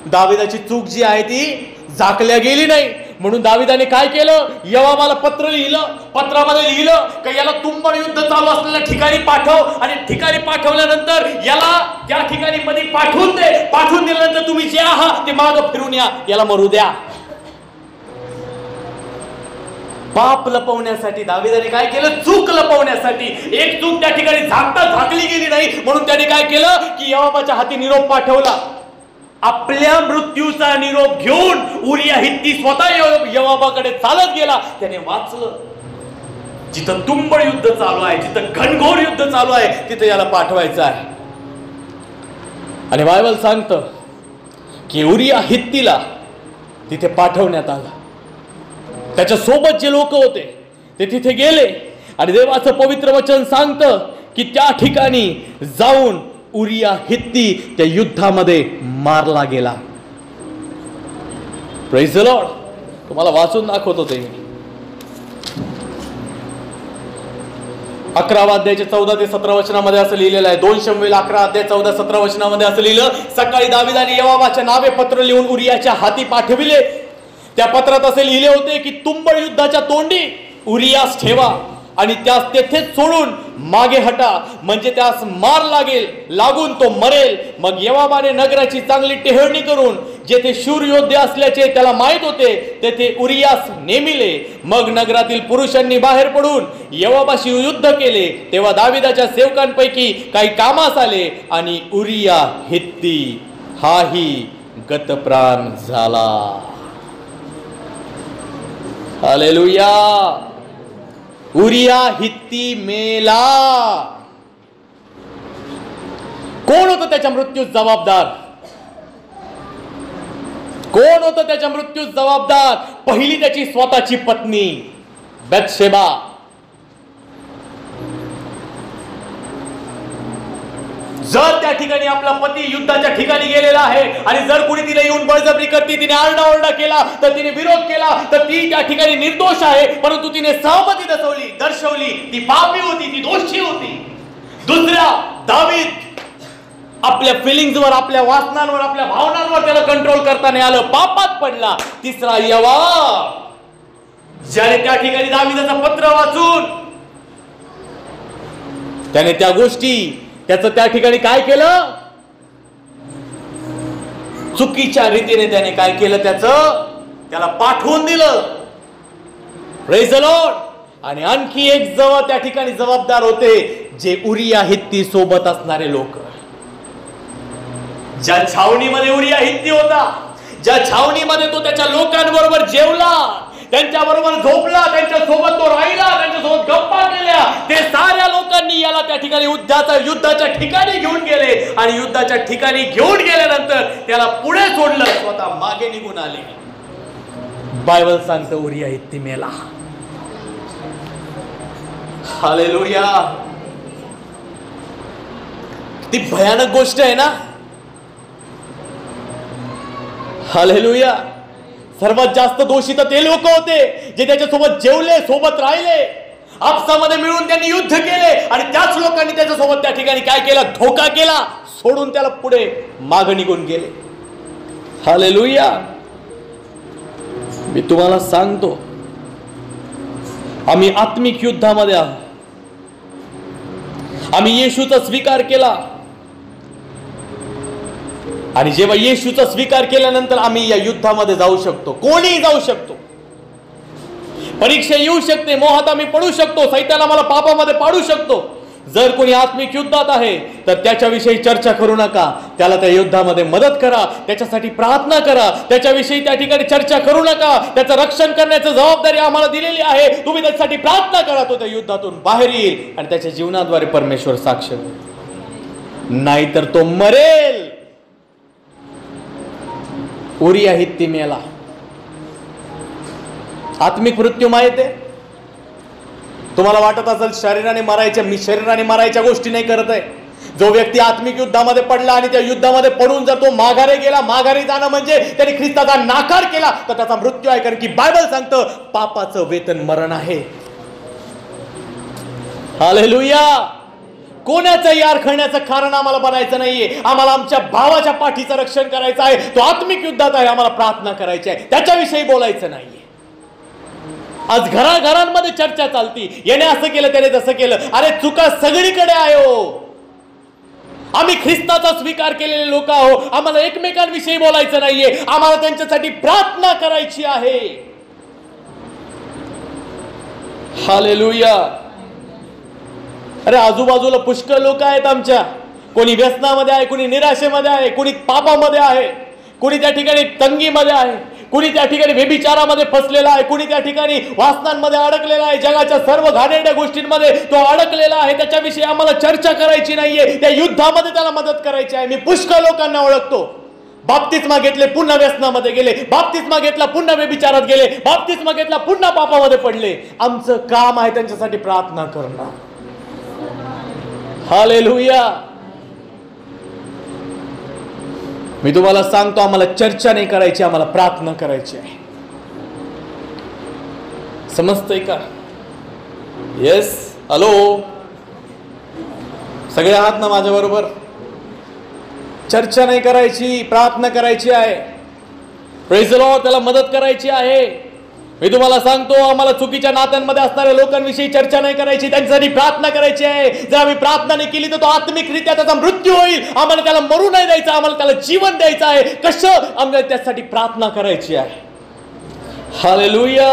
दाविदाची चूक जी आहे ती झाकल्या गेली नाही. म्हणून दाविदाने काय केलं? योआबाला पत्र लिहिलं. पत्रामध्ये लिहिलं की याला तुंबळ युद्ध चालू असलेल्या ठिकाणी पाठव आणि ठिकाणी पाठवल्यानंतर याला त्या ठिकाणी मध्ये पाठवून दे. पाठवून दिल्यानंतर तुम्ही जे आहात ते मागं फिरून या, याला मरू द्या. पाप लपवण्यासाठी दाविदाने काय केलं? चूक लपवण्यासाठी. एक चूक त्या ठिकाणी झाकली गेली नाही म्हणून त्याने काय केलं की योआबाच्या हाती निरोप पाठवला. आपल्या मृत्यूचा निरोप घेऊन उरिया हित्ती स्वतः योआबाकडे चालत गेला. त्याने वाचलं. जिथं तुंबळ युद्ध चालू आहे, जिथं घनघोर युद्ध चालू आहे, तिथं याला पाठवायचं आहे. आणि बायबल सांगतं की उरिया हित्तीला तिथे पाठवण्यात आलं. त्याच्या सोबत जे लोक होते ते तिथे गेले आणि देवाचं पवित्र वचन सांगतं की त्या ठिकाणी जाऊन उरिया हित्ती त्या युद्धामध्ये मारला गेला. Praise the Lord. तुम्हाला वाचून दाखवतो ते. 11 अध्यायाचे 14 ते 17 वचनामध्ये असं लिहिलेलं आहे. 2 शमूएल 11 अध्याय 14-17 वचनामध्ये असं लिहिलं, सकाळी दाविदाने योवाबाच्या नावे पत्र लिहून उरियाच्या हाती पाठविले. त्या पत्रात असे लिहिले होते की तुंबळ युद्धाच्या तोंडी उरियास ठेवा आणि त्यास तेथेच सोडून मागे हटा, म्हणजे त्यास मार लागून तो मरेल. मग योवाबाने नगराची चांगली टेहळणी करून जेथे शूर योद्धे असल्याचे त्याला माहित होते तेथे उरियास नेमिले. मग नगरातील पुरुषांनी बाहेर पडून योवाबाशी युद्ध केले. तेव्हा दाविदाच्या सेवकांपैकी काही कामास आले आणि उरिया हित्ती हाही गतप्राण झाला. हालेलुया. उरिया हित्ती मेला. कोण होतं त्याच्या मृत्यूस जबाबदार? कोण होतं त्याच्या मृत्यूस जबाबदार? पहिली त्याची स्वतःची पत्नी बत्शेबा. जर त्या ठिकाणी आपला पती युद्धाच्या ठिकाणी गेलेला आहे आणि जर कुणी तिने येऊन बळजबरी करती, तिने आरडाओरडा केला, तर तिने विरोध केला, तर ती त्या ठिकाणी निर्दोष आहे. परंतु तिने सहमती दर्शवली, ती पापी होती, ती दोषी होती. दुसरा, दावीद आपल्या फिलिंग्सवर, आपल्या वासनांवर, आपल्या भावनांवर त्याला कंट्रोल करता नाही आलं, पापात पडला. तिसरा, योवाब, ज्याने त्या ठिकाणी दावीदाचं पत्र वाचून त्याने त्या गोष्टी त्याचं त्या ठिकाणी काय केलं? चुकीच्या रीतीने त्याने काय केलं? त्याला पाठवून दिलं. Praise the Lord. आणि आणखी एक त्या ठिकाणी जबाबदार होते, जे उरिया हित्ती सोबत असणारे लोक. ज्या छावणीमध्ये उरिया हित्ती होता, ज्या छावणीमध्ये तो त्याच्या लोकांबरोबर जेवला, त्यांच्याबरोबर झोपला, त्यांच्या सोबत तो राहिला, त्यांच्यासोबत गप्पा केल्या, ते साऱ्या लोकांनी याला त्या ठिकाणी युद्धाच्या ठिकाणी घेऊन गेले. आणि युद्धाच्या ठिकाणी घेऊन गेल्यानंतर त्याला पुढे सोडलं, स्वतः मागे निघून आले. बायबल सांगतं उरिया हित्ती मेला. हालेलुया. ती भयानक गोष्ट आहे ना. हालेलुया. सर्वात जास्त दोषी तर ते लोक होते जे त्याच्यासोबत जेवले, सोबत राहिले, आपसामध्ये मिळून त्यांनी युद्ध केले. आणि त्याच लोकांनी त्याच्यासोबत त्या ठिकाणी काय केलं? धोका केला, सोडून त्याला पुढे मागे निघून गेले. हालेलुया. मी तुम्हाला सांगतो, आम्ही आत्मिक युद्धामध्ये आहोत. आम्ही येशूचा स्वीकार केला आणि जेव्हा येशूचा स्वीकार केल्यानंतर आम्ही या युद्धामध्ये जाऊ शकतो. कोणीही जाऊ शकतो. परीक्षा येऊ शकते, मोहात आम्ही पडू शकतो, सैतान आम्हाला पापामध्ये पाडू शकतो. जर कोणी आत्मिक युद्धात आहे तर त्याच्याविषयी चर्चा करू नका. त्याला त्या युद्धामध्ये मदत करा, त्याच्यासाठी प्रार्थना करा. त्याच्याविषयी त्या ठिकाणी चर्चा करू नका. त्याचं रक्षण करण्याची जबाबदारी आम्हाला दिलेली आहे. तुम्ही त्याच्यासाठी प्रार्थना करा, तो त्या युद्धातून बाहेर येईल आणि त्याच्या जीवनाद्वारे परमेश्वर साक्ष देईल. नाहीतर तो मरेल. उरिया हित्ती मेला. आत्मिक मृत्यू माहित आहे? तुम्हाला वाटत असेल शरीराने मरायच्या गोष्टी नाही करत आहे. जो व्यक्ती आत्मिक युद्धामध्ये पडला आणि त्या युद्धामध्ये पडून जर तो माघारी गेला, माघारी जाणं म्हणजे त्याने ख्रिस्ताचा नाकार केला, तर त्याचा मृत्यू आहे. कारण की बायबल सांगतं पापाचं वेतन मरण आहे. हालेलुया. कोणाचंही आरखण्याचं कारण आम्हाला बनायचं नाहीये. आम्हाला आमच्या भावाच्या पाठीचं रक्षण करायचं आहे. तो आत्मिक युद्धात आहे, आम्हाला प्रार्थना करायची आहे, त्याच्याविषयी बोलायचं नाहीये. आज घराघरांमध्ये चर्चा चालती, याने असं केलं, त्याने तसं केलं. अरे चुका सगळीकडे आहे हो. आम्ही ख्रिस्ताचा स्वीकार केलेले लोक आहो. आम्हाला एकमेकांविषयी बोलायचं नाहीये, आम्हाला त्यांच्यासाठी प्रार्थना करायची आहे. हालेलुया. अरे आजूबाजूला पुष्कळ लोक आहेत आमच्या. कोणी व्यसनामध्ये आहे, कोणी निराशेमध्ये आहे, कोणी पापामध्ये आहे, कोणी त्या ठिकाणी तंगीमध्ये आहे, कोणी त्या ठिकाणी व्यभिचारामध्ये फसलेला आहे, कोणी त्या ठिकाणी वासनांमध्ये अडकलेला आहे, जगाच्या सर्व घाणेरड्या गोष्टींमध्ये तो अडकलेला आहे. त्याच्याविषयी आम्हाला चर्चा करायची नाहीये, त्या युद्धामध्ये त्याला मदत करायची आहे. मी पुष्कळ लोकांना ओळखतो. बाप्तिस्मा घेतले, पुन्हा व्यसनामध्ये गेले, बाप्तिस्मा घेतला, पुन्हा व्यभिचारात गेले, बाप्तिस्मा घेतला, पुन्हा पापामध्ये पडले. आमचं काम आहे त्यांच्यासाठी प्रार्थना करणं. हालेलुया. मी तुम्हाला सांगतो, आम्हाला चर्चा नाही करायची, आम्हाला प्रार्थना करायची आहे. समजतंय का? येस. हॅलो. सगळे आहात ना माझ्या बरोबर? चर्चा नाही करायची, प्रार्थना करायची आहे. Praise the Lord. त्याला मदत करायची आहे. मी तुम्हाला सांगतो, आम्हाला चुकीच्या नात्यांमध्ये असणाऱ्या लोकांविषयी चर्चा नाही करायची, त्यांच्यासाठी प्रार्थना करायची आहे. जर आम्ही प्रार्थना नाही केली तर तो आत्मिकरित्या त्याचा मृत्यू होईल. आम्हाला त्याला मरू नाही द्यायचं, आम्हाला त्याला जीवन द्यायचं आहे. कसं? आम्हाला त्यासाठी प्रार्थना करायची आहे. हालेलुया.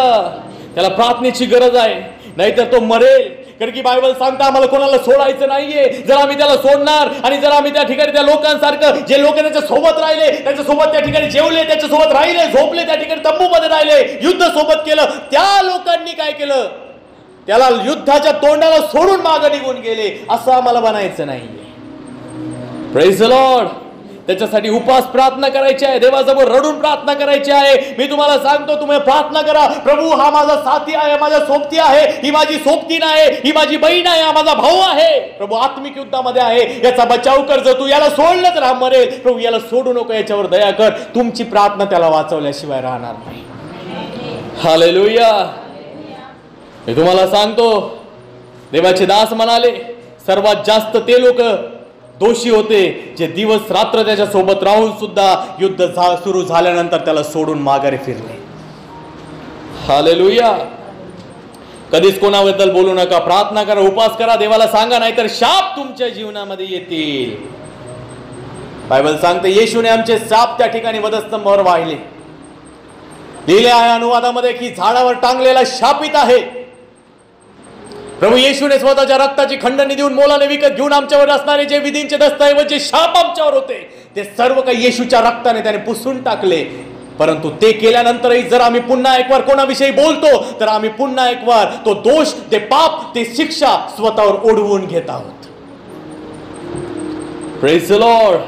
त्याला प्रार्थनेची गरज आहे, नाहीतर तो मरेल. कारण की बायबल सांगता आम्हाला कोणाला सोडायचं नाहीये. जर आम्ही त्याला सोडणार आणि जर आम्ही त्या ठिकाणी त्या लोकांसारखं, जे लोक त्याच्या सोबत राहिले, त्यांच्या सोबत त्या ठिकाणी जेवले, त्याच्या सोबत राहिले, झोपले, त्या ठिकाणी तंबूमध्ये राहिले, युद्ध सोबत केलं, त्या लोकांनी काय केलं? त्याला युद्धाच्या तोंडाला सोडून मागे निघून गेले. असं आम्हाला बनायचं नाहीये. Praise the Lord. त्याच्यासाठी उपवास प्रार्थना करायची आहे, देवासमोर रडून प्रार्थना करायची आहे. मी तुम्हाला सांगतो, तुम्ही प्रार्थना करा, प्रभू हा माझा साथी आहे, माझा सोबती आहे, ही माझी सोबतीन आहे, ही माझी बहीण आहे, हा माझा भाऊ आहे. प्रभू आत्मिक युद्धामध्ये आहे, याचा बचाव कर. जर तू याला सोडलं तर हा मरेल. प्रभू याला सोडू नको, याच्यावर दया कर. तुमची प्रार्थना त्याला वाचवल्याशिवाय राहणार नाही. हालेलुया. मी तुम्हाला सांगतो, देवाचे दास म्हणाले, सर्वात जास्त ते लोक दोषी होते जे दिवस रात्र त्याच्या सोबत राहून सुद्धा युद्ध सुरू झाल्यानंतर त्याला सोडून माघारी फिरले. हालेलुया. कधीच कोणाबद्दल बोलू नका. प्रार्थना करा, उपवास करा, देवाला सांगा, नाहीतर शाप तुमच्या जीवनामध्ये येतील. बायबल सांगते, येशूने आमचे शाप त्या ठिकाणी वधस्तंभावर वाहिले. लिहिले आहे अनुवादामध्ये की झाडावर टांगलेला शापित आहे. प्रभू येशूने स्वतःच्या रक्ताची खंडणी देऊन मोलाने विकत घेऊन आमच्यावर असणारे जे विधींचे दस्तऐवज, जे शाप आमच्यावर होते, ते सर्व काही येशूच्या रक्ताने त्याने पुसून टाकले. परंतु ते केल्यानंतरही जर आम्ही पुन्हा एक वार कोणाविषयी बोलतो तर आम्ही पुन्हा एक वार तो दोष, ते पाप, ते शिक्षा स्वतःवर ओढवून घेत आहोत. Praise the Lord.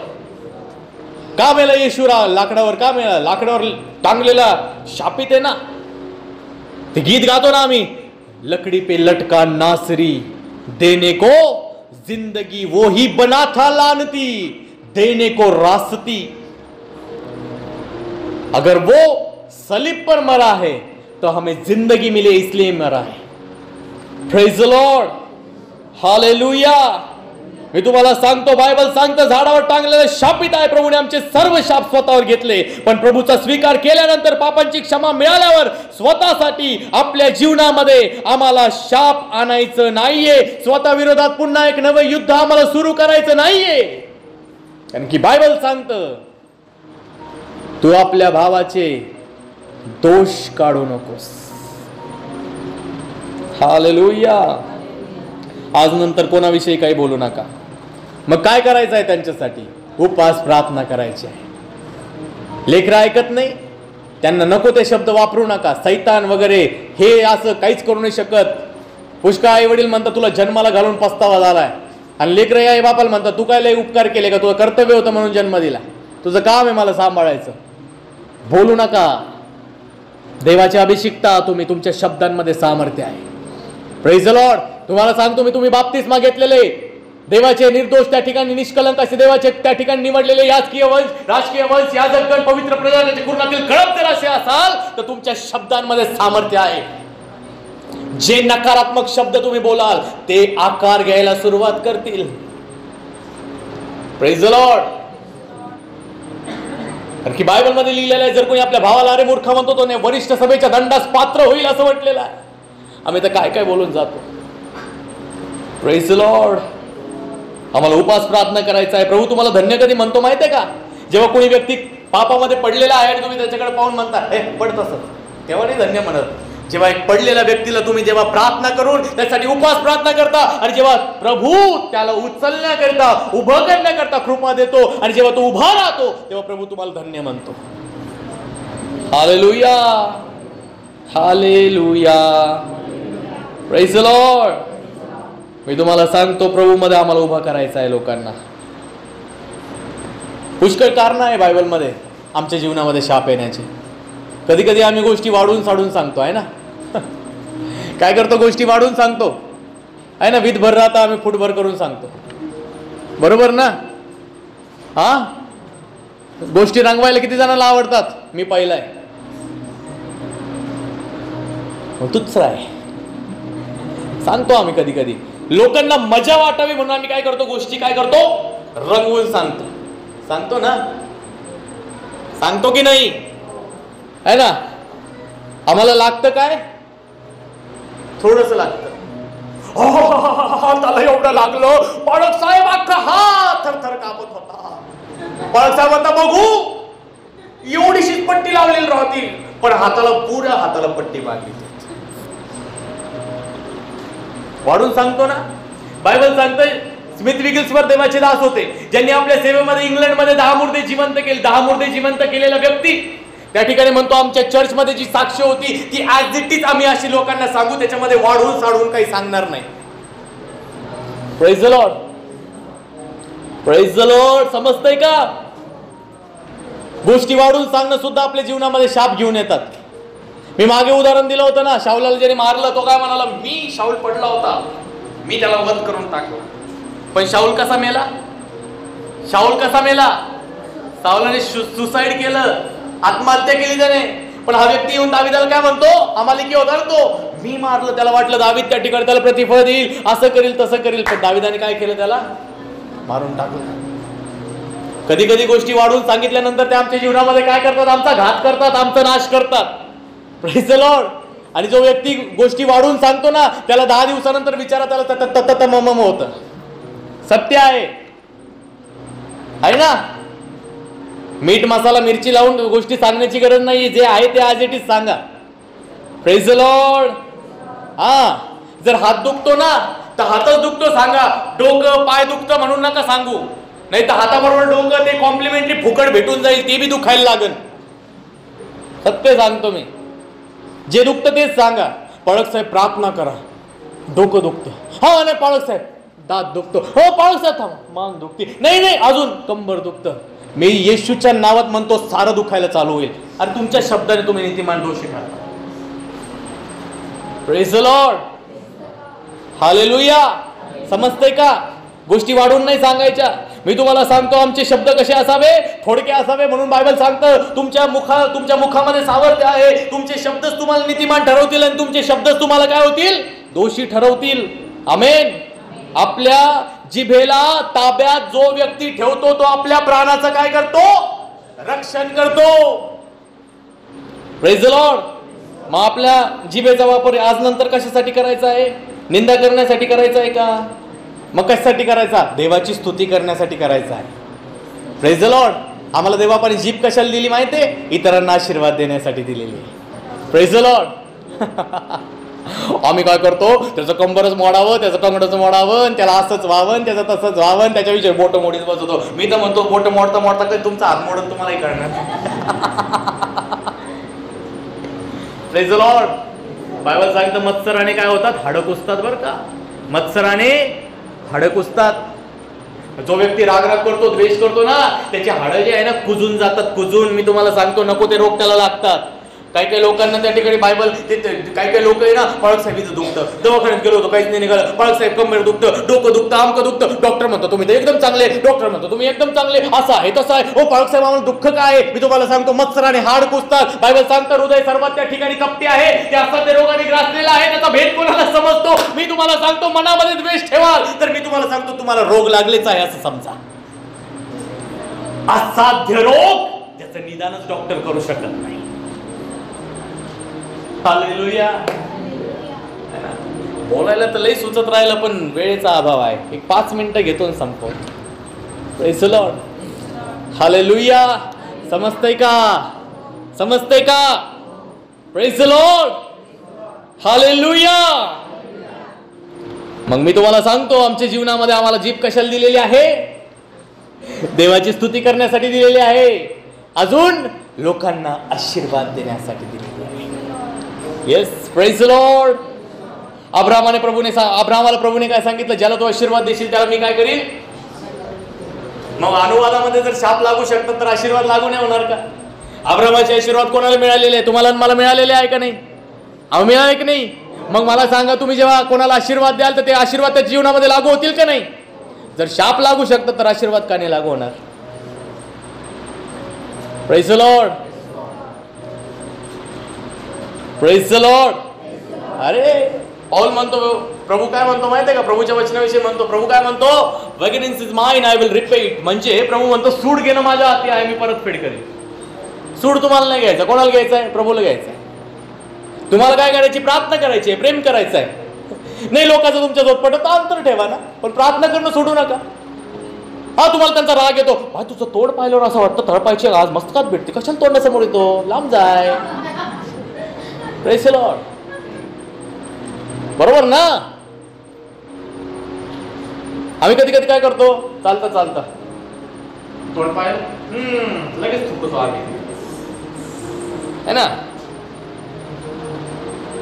का मेला येशूरा? लाकडावर का मेला? लाकडावर टांगलेला शापित आहे ना. ते गीत गातो ना आम्ही, लकड़ी पे लटका नासरी, देने को जिंदगी वो ही बना था लानती, देने को रास्ती. अगर वो सलीब पर मरा है तो हमें जिंदगी मिले इसलिए मरा है. Praise the Lord. हालेलुया. मी तुम्हाला सांगतो, बायबल सांगतं, झाडावर टांगलेलं शापित आहे. प्रभूने आमचे सर्व शाप स्वतःवर घेतले, पण प्रभूचा स्वीकार केल्यानंतर, पापांची क्षमा मिळाल्यावर स्वतःसाठी आपल्या जीवनामध्ये आम्हाला शाप आणायचं नाहीये. स्वतः विरोधात पुन्हा एक नवं युद्ध आम्हाला सुरू करायचं नाहीये. कारण की बायबल सांगतं, तू आपल्या भावाचे दोष काढू नकोस. हालेलुया. आज नंतर कोणाविषयी काही बोलू नका. मग काय करायचं आहे? त्यांच्यासाठी उपवास प्रार्थना करायची आहे. लेकरं ऐकत नाही, त्यांना नको ते शब्द वापरू नका. सैतान वगैरे हे असं काहीच करू नाही शकत. पुष्कळ आई वडील म्हणतात तुला जन्माला घालून पस्तावा झालाय, आणि लेकरं आई बापाला म्हणतात तू काय लय उपकार केले का, तुझं कर्तव्य होतं म्हणून जन्म दिला, तुझं काम आहे मला सांभाळायचं. बोलू नका. देवाची अभिषिक्ता तुम्ही, तुमच्या शब्दांमध्ये सामर्थ्य आहे. Praise the Lord. तुम्हाला सांगतो मी, तुम्ही बाप्तिस्मा घेतलेले देवाचे निर्दोष, त्या ठिकाणी निष्कलंक असे देवाचे त्या ठिकाणी निवडलेले राजकीय वंश, याजकगण, पवित्र प्रजाचे कुर्णातील कळप जर असे असाल तर तुमच्या शब्दांमध्ये सामर्थ्य आहे. जे नकारात्मक शब्द तुम्ही बोलाल ते आकार घ्यायला सुरुवात करतील. Praise the Lord. कारण की बायबल मध्ये लिहिलेलं आहे, जर कोणी आपल्या भावाला अरे मूर्ख म्हणतो तो वरिष्ठ सभेच्या दंडास पात्र होईल असं म्हटलेलं आहे. आम्ही तर काय काय बोलून जातो. Praise the Lord. आम्हाला उपवास प्रार्थना करायचा आहे. प्रभू तुम्हाला धन्य कधी म्हणतो माहिती आहे का? जेव्हा कोणी व्यक्ती पापामध्ये पडलेला आहे आणि तुम्ही त्याच्याकडे पाहून म्हणता हे पड तसंच, तेव्हा नाही धन्य म्हणत. जेव्हा एक पडलेल्या व्यक्तीला तुम्ही जेव्हा प्रार्थना करून त्यासाठी उपवास प्रार्थना करता, आणि जेव्हा प्रभू त्याला उचलण्याकरिता, उभं करण्याकरिता कृपा देतो, आणि जेव्हा तो उभा राहतो तेव्हा प्रभू तुम्हाला धन्य म्हणतो. Hallelujah. Hallelujah. Praise the Lord. मी तुम्हाला सांगतो, प्रभू मध्ये आम्हाला उभा करायचा आहे लोकांना. पुष्कळ कारण आहे बायबलमध्ये आमच्या जीवनामध्ये शाप येण्याचे. कधी कधी आम्ही गोष्टी वाढून साढून सांगतो आहे ना. काय करतो? गोष्टी वाढून सांगतो आहे ना. वीत भर राहता आम्ही फुटभर करून सांगतो. बरोबर ना? हा, गोष्टी रंगवायला किती जणांना आवडतात? मी पाहिलाय. तूच आहे सांगतो आम्ही कधी कधी. लोकांना मजा वाटावी म्हणून आम्ही काय करतो, गोष्टी काय करतो, रंगवून सांगतो ना, सांगतो की नाही, आहे ना. आम्हाला लागतं काय, थोडस लागतं. त्याला एवढं लागलं, बाळक साहेब अख्खा हात थरथर कापत होता. बाळक साहेब आता बघू, एवढीशीच पट्टी लावलेली राहतील, पण हाताला, पुऱ्या हाताला पट्टी बांधली. वाढून सांगतो ना. बायबल सांगतंय स्मिथ विगिल्सवर देवाचे दास होते, ज्यांनी आपल्या सेवेमध्ये इंग्लंडमध्ये 10 मुर्दे जिवंत केले. 10 मुर्दे जिवंत केलेला व्यक्ती त्या ठिकाणी म्हणतो, आमच्या चर्चमध्ये जी साक्ष होती ती ऍज इट इज आम्ही अशी लोकांना सांगू, त्याच्यामध्ये वाढवून साढवून काही सांगणार नाही. Praise the Lord, praise the Lord. समजतंय का? गोष्टी वाढून सांगणं सुद्धा आपल्या जीवनामध्ये शाप घेऊन येतात. मी मागे उदाहरण दिलं होतं ना, शाऊलाला ज्याने मारलं तो काय म्हणाला, मी शाऊल पडला होता, मी त्याला वध करून टाकला. पण शाऊल कसा मेला? शाऊलाने सुसाईड केलं, आत्महत्या केली त्याने. पण हा व्यक्ती येऊन दाविदाला काय म्हणतो, अमालिकी होता तो, मी मारलं. त्याला वाटलं दावीद त्या ठिकाणी त्याला प्रतिफळ देईल, असं करील तसं करील. पण दाविदाने काय केलं, त्याला मारून टाकलं. कधी कधी गोष्टी वाढवून सांगितल्यानंतर ते आमच्या जीवनामध्ये काय करतात, आमचा घात करतात, आमचा नाश करतात. Praise the Lord. आणि जो व्यक्ती गोष्टी वाढवून सांगतो ना, त्याला 10 दिवसानंतर विचारा, त्याला मम होतं. सत्य आहे ना. मीठ मसाला मिरची लावून गोष्टी सांगण्याची गरज नाही, जे आहे ते ॲज इट इज सांगा. Praise the Lord. जर हात दुखतो ना तर हातच दुखतो सांगा, डोकं पाय दुखतं म्हणून नका सांगू. नाही तर हाताबरोबर डोकं ते कॉम्प्लिमेंटरी फुकट भेटून जाईल, ते बी दुखायला लागेल. सत्य सांगतो मी, जे दुखतं तेच सांगा. पाळक साहेब प्रार्थना करा, डोकं दुखतं. हा नाही पाळक साहेब दात दुखतो. हो पाळक साहेब थांब, मान दुखते. नाही अजून कंबर दुखतं. मी येशूच्या नावात म्हणतो सारं दुखायला चालू होईल. आणि तुमच्या शब्दाने तुम्ही नीतिमान दोषी ठरता. Praise the Lord, hallelujah. समजतंय का? गोष्टी वाढून नाही सांगायच्या. मी तुम्हाला सांगतो आमचे शब्द कसे असावे, थोडके असावे. म्हणून बायबल सांगतं तुमच्या मुखामध्ये सामर्थ्य आहे. तुमचे शब्दच तुम्हाला नीतिमान ठरवतील आणि तुमचे शब्दच तुम्हाला काय होतील, दोषी ठरवतील. आमेन. आपल्या जिभेला ताब्यात जो व्यक्ती ठेवतो तो आपल्या प्राणाचं काय करतो, रक्षण करतो. Praise the Lord. मग आपल्या जिभेचा वापर आज नंतर कशासाठी करायचा आहे? निंदा करण्यासाठी करायचा आहे का? मग कशासाठी करायचा? देवाची स्तुती करण्यासाठी करायचा आहे. Praise the Lord. आम्हाला देवापाने जीभ कशाला दिली माहिती आहे? इतरांना आशीर्वाद देण्यासाठी दिलेली आहे. Praise the Lord. आम्ही काय करतो, त्याचं कंबरच मोडावं, त्याचं कंगडच मोडावं, त्याला असंच व्हावं, त्याचं तसंच व्हावं, त्याच्याविषयी बोटं मोडीत बसवतो. मी तर म्हणतो बोटं मोडता कधी तुमचा हात मोडून तुम्हालाही कळणार. Praise the Lord. बायबल सांगतं मत्सराने काय होतात, हाडं कुसतात. बरं का, मत्सराने हाडं कुसतात. जो व्यक्ती राग करतो, द्वेष करतो ना, त्याची हाडं जे आहे ना कुजून जातात, कुजून. मी तुम्हाला सांगतो नको ते रोग त्याला लागतात. काही लोकांना त्या ठिकाणी बायबल काही लोक आहे ना, पाळक साहेबीचं दुखतं, दवाखान्यात गेलो होतो काहीच नाही निघालं, पाळक साहेब कंबर दुखतं, डोकं दुखतं, आमकं दुखतं. डॉक्टर म्हणतो तुम्ही तर एकदम चांगले, डॉक्टर म्हणतो तुम्ही एकदम चांगले, असं आहे तसं आहे. ओ पाळक साहेब आम्हाला दुःख काय? मी तुम्हाला सांगतो मत्सराने हाड कुसतात. बायबल सांगतं हृदय सर्वात त्या ठिकाणी कपटी आहे, ते असाध्य रोगाने ग्रासलेला आहे, त्याचा भेद कोणाला समजतो? मी तुम्हाला सांगतो मनामध्ये द्वेष ठेवाल तर मी तुम्हाला सांगतो तुम्हाला रोग लागलेच आहे असं समजा. असाध्य रोग त्याचं निदानच डॉक्टर करू शकत नाही. हालेलुया. बोलायला तर लई सुचत राहिलं पण वेळेचा अभाव आहे. एक 5 मिनिटं घेतो संपव. Praise the Lord. हालेलुया. समजतंय का? समजतंय का? Praise the Lord. हालेलुया. मग मी तुम्हाला सांगतो आमच्या जीवनामध्ये आम्हाला जीभ कशाला दिलेली आहे? देवाची स्तुती करण्यासाठी दिलेली आहे. अजून लोकांना आशीर्वाद देण्यासाठी दिलेली आहे. Yes, praise the Lord. अब्राहमाला प्रभूने काय सांगितलं? ज्याला तो आशीर्वाद देशील त्याला मी काय करीन. मग अनुवादामध्ये जर शाप लागू शकतात तर आशीर्वाद लागू नाही होणार का? अब्राहमाचे आशीर्वाद कोणाला मिळालेले आहे? तुम्हाला मला मिळालेले आहे का नाही? मिळाले की नाही? मग मला सांगा, तुम्ही जेव्हा कोणाला आशीर्वाद द्याल तर ते आशीर्वाद त्या जीवनामध्ये लागू होतील का नाही? जर शाप लागू शकतात तर आशीर्वाद का नाही लागू होणार? Praise the Lord. Praise the Lord. अरे पौल म्हणतो प्रभू काय म्हणतो माहिती आहे का? प्रभूच्या वचनाविषयी म्हणतो, प्रभू काय म्हणतो? Vengeance is mine, I will repay it. म्हणजे प्रभू म्हणतो सूड घेणं माझ्या हाती आहे, मी परतफेड करेन. सूड तुम्हाला नाही घ्यायचा. कोणाला घ्यायचा आहे? प्रभूला घ्यायचा आहे. तुम्हाला काय करायची? प्रार्थना करायची आहे, प्रेम करायचं आहे. नाही लोकांचं तुमच्या जोत पडत अंतर ठेवा ना, पण प्रार्थना करणं सोडू नका. हा तुम्हाला त्यांचा राग येतो, भाई तुझं तोड पाहिल्यावर असं वाटतं तळपायची आज मस्तकात भेटते, कशाला तोंडासमोर येतो, लांब जाय. Praise the Lord. बरोबर ना? आम्ही कधी कधी काय करतो? चालता चालता तोंड पाहिलं लगेच थुकतो आम्ही, है ना?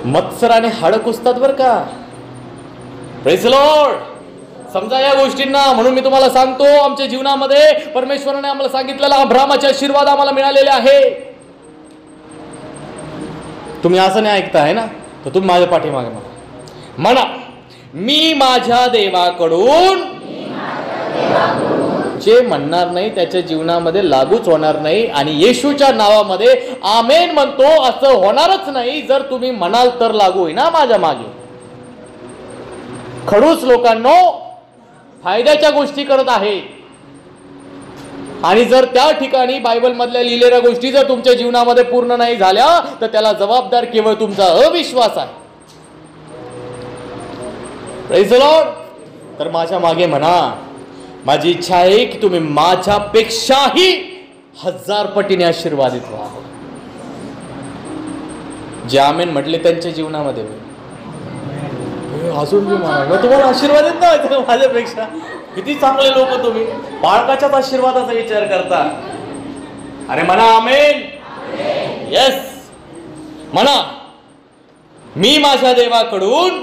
मत्सराने हाड कुसतात बर का. Praise the Lord. समजा या गोष्टींना. म्हणून मी तुम्हाला सांगतो, आमच्या जीवनामध्ये परमेश्वराने आम्हाला सांगितलेला अब्राहामाचे आशीर्वाद आम्हाला मिळालेले आहे. तुम्ही असं नाही ऐकता आहे ना, तर तुम्ही माझ्या पाठीमागे म्हणा, मी माझ्या देवाकडून जे म्हणणार नाही त्याच्या जीवनामध्ये लागूच होणार नाही. आणि येशूच्या नावामध्ये आमेन म्हणतो असं होणारच नाही. जर तुम्ही म्हणाल तर लागू होईल ना माझ्या मागे. खडूस लोकांनो फायद्याच्या गोष्टी करत आहे, आणि जर त्या ठिकाणी बायबल मधल्या लिहिलेल्या गोष्टी जर तुमच्या जीवनामध्ये पूर्ण नाही झाल्या तर त्याला जबाबदार केवळ तुमचा अविश्वास आहे. Praise the Lord. तर माझ्या मागे म्हणा, माझी इच्छा आहे की तुम्ही माझ्यापेक्षाही 1000 पटीने आशीर्वादित व्हा. जे आमेन म्हटले त्यांच्या जीवनामध्ये अजून मी म्हणा तुम्हाला आशीर्वाद येत ना माझ्यापेक्षा. किती चांगले लोक तुम्ही, बाळकाच्याच आशीर्वादाचा विचार करता. अरे म्हणा आमेन. येस म्हणा, मी माझ्या देवाकडून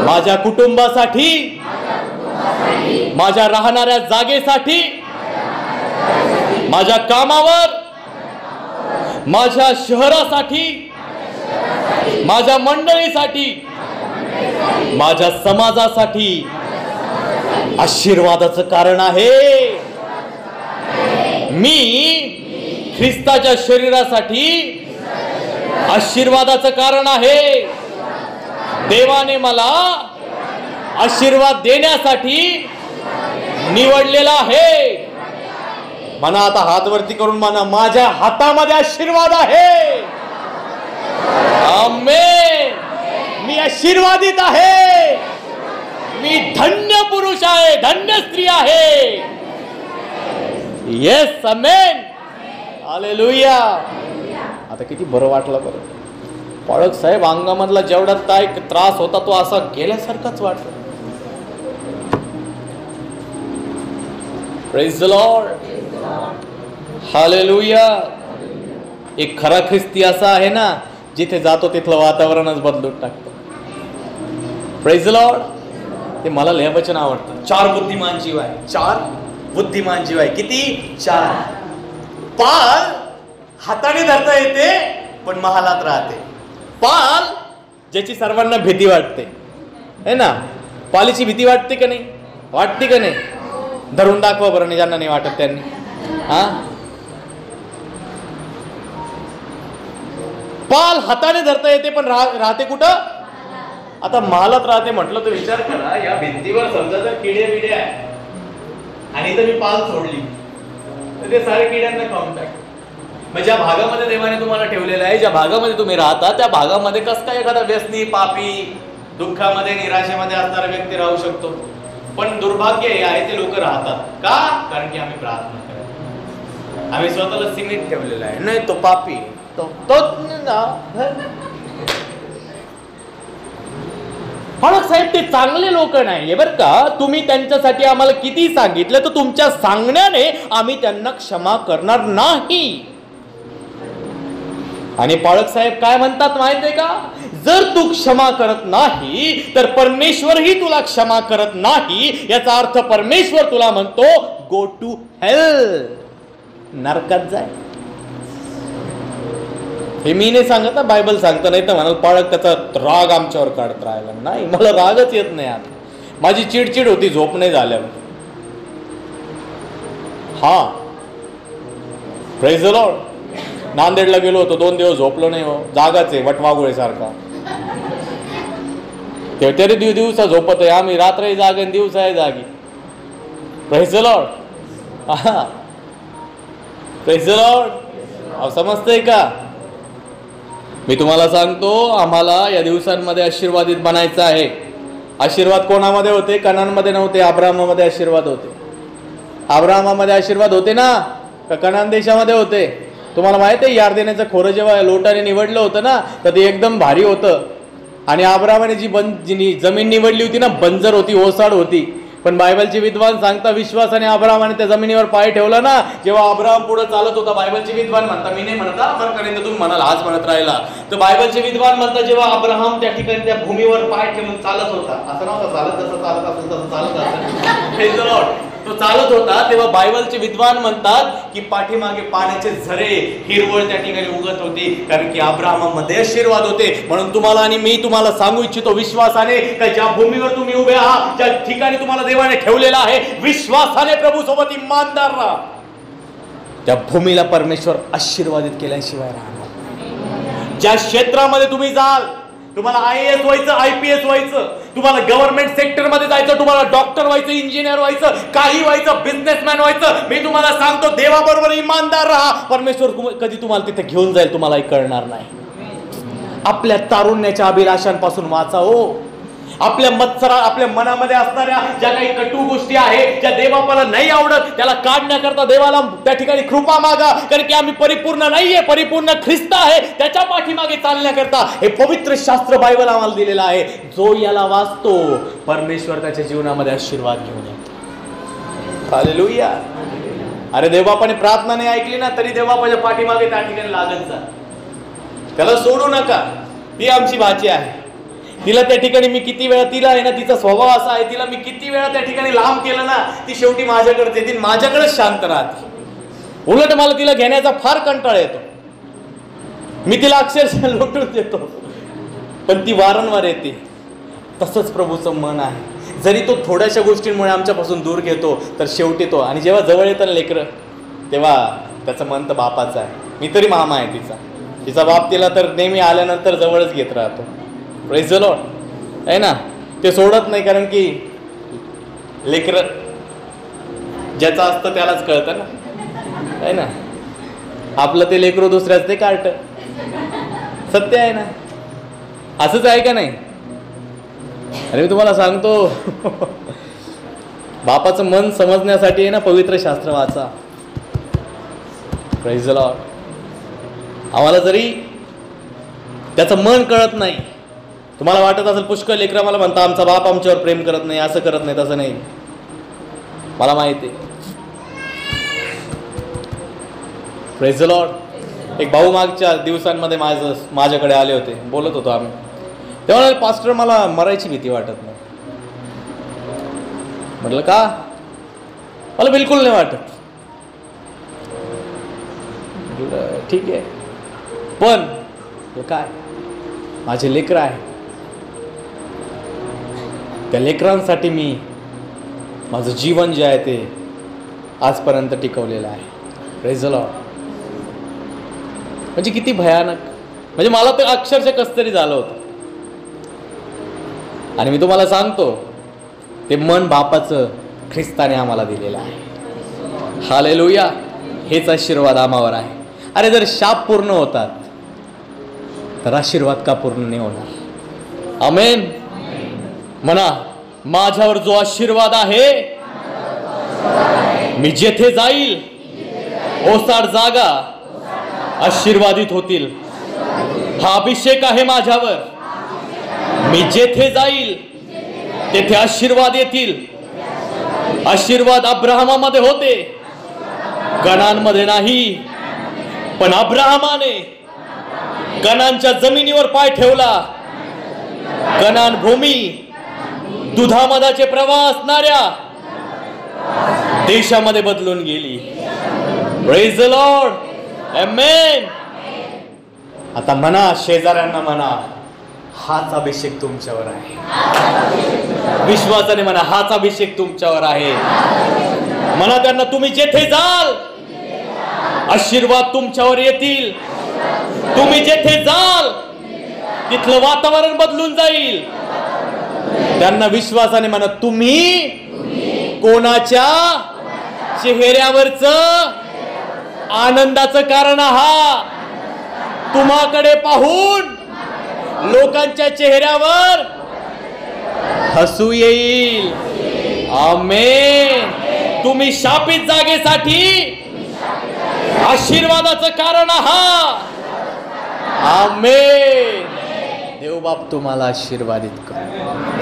माझ्या कुटुंबासाठी, माझ्या राहणाऱ्या जागेसाठी, माझ्या कामावर, माझ्या शहरासाठी, माझ्या मंडळीसाठी, माझ्या समाजासाठी आशीर्वादाचं कारण आहे. मी ख्रिस्ताच्या शरीरासाठी आशीर्वादाचं कारण आहे. देवाने मला आशीर्वाद देण्यासाठी निवडलेला आहे. म्हणा आता हात वरती करून म्हणा, माझ्या हातामध्ये आशीर्वाद आहे. आमेन. मी आशीर्वादित आहे. मी धन्य पुरुष आहे, धन्य स्त्री आहे. येस आमेन. हालेलुया. आता किती बरं वाटलं बरं. पाळक साहेब अंगामधला जेवढा काय त्रास होता तो असा गेल्यासारखाच वाटला. Praise the Lord. हालेलुया. एक खरा ख्रिस्ती असा आहे ना, जिथे जातो तिथलं वातावरणच बदलून टाकतो. Praise the Lord. ते मला लय वचन आवडतं. 4 बुद्धिमान जीव आहे. 4 बुद्धिमान जीव आहे. किती? 4. पाल हाताने धरता येते पण महालात राहते. पाल ज्याची सर्वांना भीती वाटते, है ना? पालीची भीती वाटते का नाही? वाटते का नाही? धरून दाखवा बरं, नाही ज्यांना नाही वाटत त्यांनी. हा, पाल हाताने धरता येते पण राहते कुठं? आता महालात राहते म्हटलं तर विचार करा, या भिंतीवर समजा जर किडे बिडे आहे आणि इथं मी पाल सोडली तर ते सारे किड्यांना खाऊन टाक. मग ज्या भागामध्ये देवाने तुम्हाला ठेवलेलं आहे, ज्या भागामध्ये तुम्ही राहता, त्या भागामध्ये कसं काय एखादा व्यसनी, पापी, दुःखामध्ये, निराशेमध्ये असणारा व्यक्ती राहू शकतो? पण दुर्भाग्य हे आहे ते लोक राहतात. का? कारण की आम्ही प्रार्थना करतो. आम्ही स्वतःला सीमित ठेवलेलं आहे. नाही तो पापी, तो फळक साहेब ते चांगले लोक नाही बरं का. तुम्ही त्यांच्यासाठी आम्हाला किती सांगितलं तर तुमच्या सांगण्याने आम्ही त्यांना क्षमा करणार नाही. आणि पाळक साहेब काय म्हणतात माहितीये का? जर तू क्षमा करत नाही तर परमेश्वरही तुला क्षमा करत नाही. याचा अर्थ परमेश्वर तुला म्हणतो गो टू हेल, नरकात जाय. हे मी नाही सांगत ना, बायबल सांगतं. नाही तर म्हणाल पाळक त्याचा राग आमच्यावर काढत राहिला. नाही, मला रागच येत नाही. आता माझी चिडचिड होती झोप नाही झाल्यावर. हा, प्रेज द लॉर्ड. नांदेडला गेलो होतो, 2 दिवस झोपलो नाही हो. जागाच आहे वटवागुळे सारखा. ते तरी दिवसा झोपत आहे, आम्ही रात्रही जागे दिवसा आहे जागी. Praise the Lord. Praise the Lord. समजतंय का? मी तुम्हाला सांगतो, आम्हाला या दिवसांमध्ये आशीर्वादित बनायचं आहे. आशीर्वाद कोणामध्ये होते? कनानमध्ये नव्हते, अब्राहमामध्ये आशीर्वाद होते. अब्राहमामध्ये आशीर्वाद होते ना, का कनान देशामध्ये होते? तुम्हाला माहिती आहे, यार्देनाचं खोरं जेव्हा लोटाने निवडलं होतं ना, तर ते एकदम भारी होतं. आणि अब्राहमाने जी जमीन निवडली होती ना, बंजर होती, ओसाड होती. पण बायबलचे विद्वान सांगता, विश्वासाने अब्राहमाने त्या जमिनीवर पाय ठेवला ना, जेव्हा अब्राहम पुढे चालत होता, बायबलचे विद्वान म्हणता, मी नाही म्हणता, बरं तुम्ही म्हणाल आज म्हणत राहिला, तर बायबलचे विद्वान म्हणता, जेव्हा अब्राहम त्या ठिकाणी त्या भूमीवर पाय ठेवून चालत होता, असं नव्हतं चालत, जसं चालत असेल तसं चालत असेल, तो चालत होता, तेव्हा बायबलचे विद्वान म्हणतात की पाठीमागे पाण्याचे झरे, हिरवळ त्या ठिकाणी उगत होती, कारण की अब्राहमामध्ये आशीर्वाद होते. म्हणून तुम्हाला आणि मी तुम्हाला सांगू इच्छितो, विश्वासाने, का ज्या भूमीवर तुम्ही उभे आहात, ज्या ठिकाणी तुम्हाला देवाने ठेवलेला आहे, विश्वासाने प्रभू सोबत इमानदार राहा. त्या भूमीला परमेश्वर आशीर्वादित केल्याशिवाय राहणार. ज्या क्षेत्रामध्ये तुम्ही जाल, तुम्हाला IAS व्हायचं, IPS व्हायचं, तुम्हाला गव्हर्नमेंट सेक्टर मध्ये जायचं, तुम्हाला डॉक्टर व्हायचं, इंजिनियर व्हायचं, काही व्हायचं, बिझनेसमॅन व्हायचं, मी तुम्हाला सांगतो, देवाबरोबर इमानदार राहा. परमेश्वर कधी तुम्हाला तिथे घेऊन जाईल तुम्हालाही कळणार नाही. आपल्या तारुण्याच्या अभिलाषांपासून वाचा हो. आपल्या मनामध्ये असणाऱ्या ज्या काही कटू गोष्टी आहेत, ज्या देवाला नाही आवडत, त्याला काढण्याकरता देवाला त्या ठिकाणी कृपा मागा, कारण की आम्ही परिपूर्ण नाहीये, परिपूर्ण ख्रिस्त आहे, त्याच्या पाठीमागे चालण्याकरता हे पवित्र शास्त्र बायबल आम्हाला दिलेलं आहे. जो याला वाचतो, परमेश्वर त्याच्या जीवनामध्ये आशीर्वाद घेऊन येतो. हालेलुया. अरे देवबापाने प्रार्थना नाही ऐकली ना, तरी देवबापाच्या पाठीमागे त्या ठिकाणी लागत जा. त्याला सोडू नका. ती आमची भाची आहे. तिला त्या ठिकाणी मी किती वेळा, तिला आहे ना, तिचा स्वभाव असा आहे, तिला मी किती वेळा त्या ठिकाणी लांब केलं ना, ती शेवटी माझ्याकडे येते, माझ्याकडेच शांत राहते. उलट मला तिला घेण्याचा फार कंटाळा येतो. मी तिला अक्षरशः लोटून देतो, पण ती वारंवार येते. तसंच प्रभूचं मन आहे. जरी तो थोड्याशा गोष्टींमुळे आमच्यापासून दूर घेतो, तर शेवटी तो, आणि जेव्हा जवळ येतं लेकरं, तेव्हा त्याचं मन तर बापाचं आहे. मी तरी मामा आहे तिचा बाप. तिला तर नेहमी आल्यानंतर जवळच घेत राहतो. Praise the Lord. आहे ना, ते सोडत नाही, कारण की लेकरं ज्याचं असतं त्यालाच कळतं ना, आहे ना. आपलं ते लेकरू दुसऱ्याच ते कार्ट. सत्य आहे ना, असंच आहे का नाही? अरे मी तुम्हाला सांगतो, बापाचं मन समजण्यासाठी आहे ना, पवित्र शास्त्र वाचा. Praise the Lord. आम्हाला जरी त्याचं मन कळत नाही, तुम्हाला वाटत असेल पुष्कळ लेकरं मला म्हणता, आमचा बाप आमच्यावर प्रेम करत नाही, असं करत नाही, तसं नाही. मला माहिती आहे. Praise the Lord. एक भाऊ मागच्या दिवसांमध्ये माझ्याकडे आले होते, बोलत होतो आम्ही. तेव्हा पास्टर, मला मरायची भीती वाटत नाही. म्हटलं का? मला बिलकुल नाही वाटत. ठीक आहे, पण काय, माझे लेकरं आहे, त्या लेकरांसाठी मी माझं जीवन जे आहे ते आजपर्यंत टिकवलेलं आहे. Praise the Lord. म्हणजे किती भयानक, म्हणजे मला तर अक्षरशः कसं तरी झालं होतं. आणि मी तुम्हाला सांगतो, ते मन बापाचं ख्रिस्ताने आम्हाला दिलेलं आहे. हालेलुया. हेच आशीर्वाद आम्हावर आहे. अरे जर शाप पूर्ण होतात, तर आशीर्वाद का पूर्ण नाही होणार? आमेन. म्हणा, माझ्यावर जो आशीर्वाद आहे, मी जेथे जाईल ओसाड जागा आशीर्वादित होतील. हा अभिषेक आहे माझ्यावर. मी जेथे जाईल तेथे आशीर्वाद येतील. आशीर्वाद अब्राहमामध्ये होते, कनानमध्ये नाही. पण अब्राहमाने कनानच्या जमिनीवर पाय ठेवला. कनान भूमी दुधामधाचे प्रवाह असणाऱ्या देशामध्ये बदलून गेली. Praise the Lord. आमेन. आता म्हणा, शेजाऱ्यांना म्हणा, हाच अभिषेक तुमच्यावर आहे. विश्वासाने म्हणा, हाच अभिषेक तुमच्यावर आहे. म्हणा त्यांना, तुम्ही जेथे जाल आशीर्वाद तुमच्यावर येतील. तुम्ही जेथे जाल तिथलं वातावरण बदलून जाईल. त्यांना विश्वासाने म्हणा, तुम्ही कोणाच्या चेहऱ्यावरच आनंदाचं कारण आहात. तुम्हाकडे पाहून लोकांच्या चेहऱ्यावर हसू येईल. आमेन. तुम्ही शापित जागेसाठी आशीर्वादाचं कारण आहात. आमेन. देव बाप तुम्हाला आशीर्वादित करो.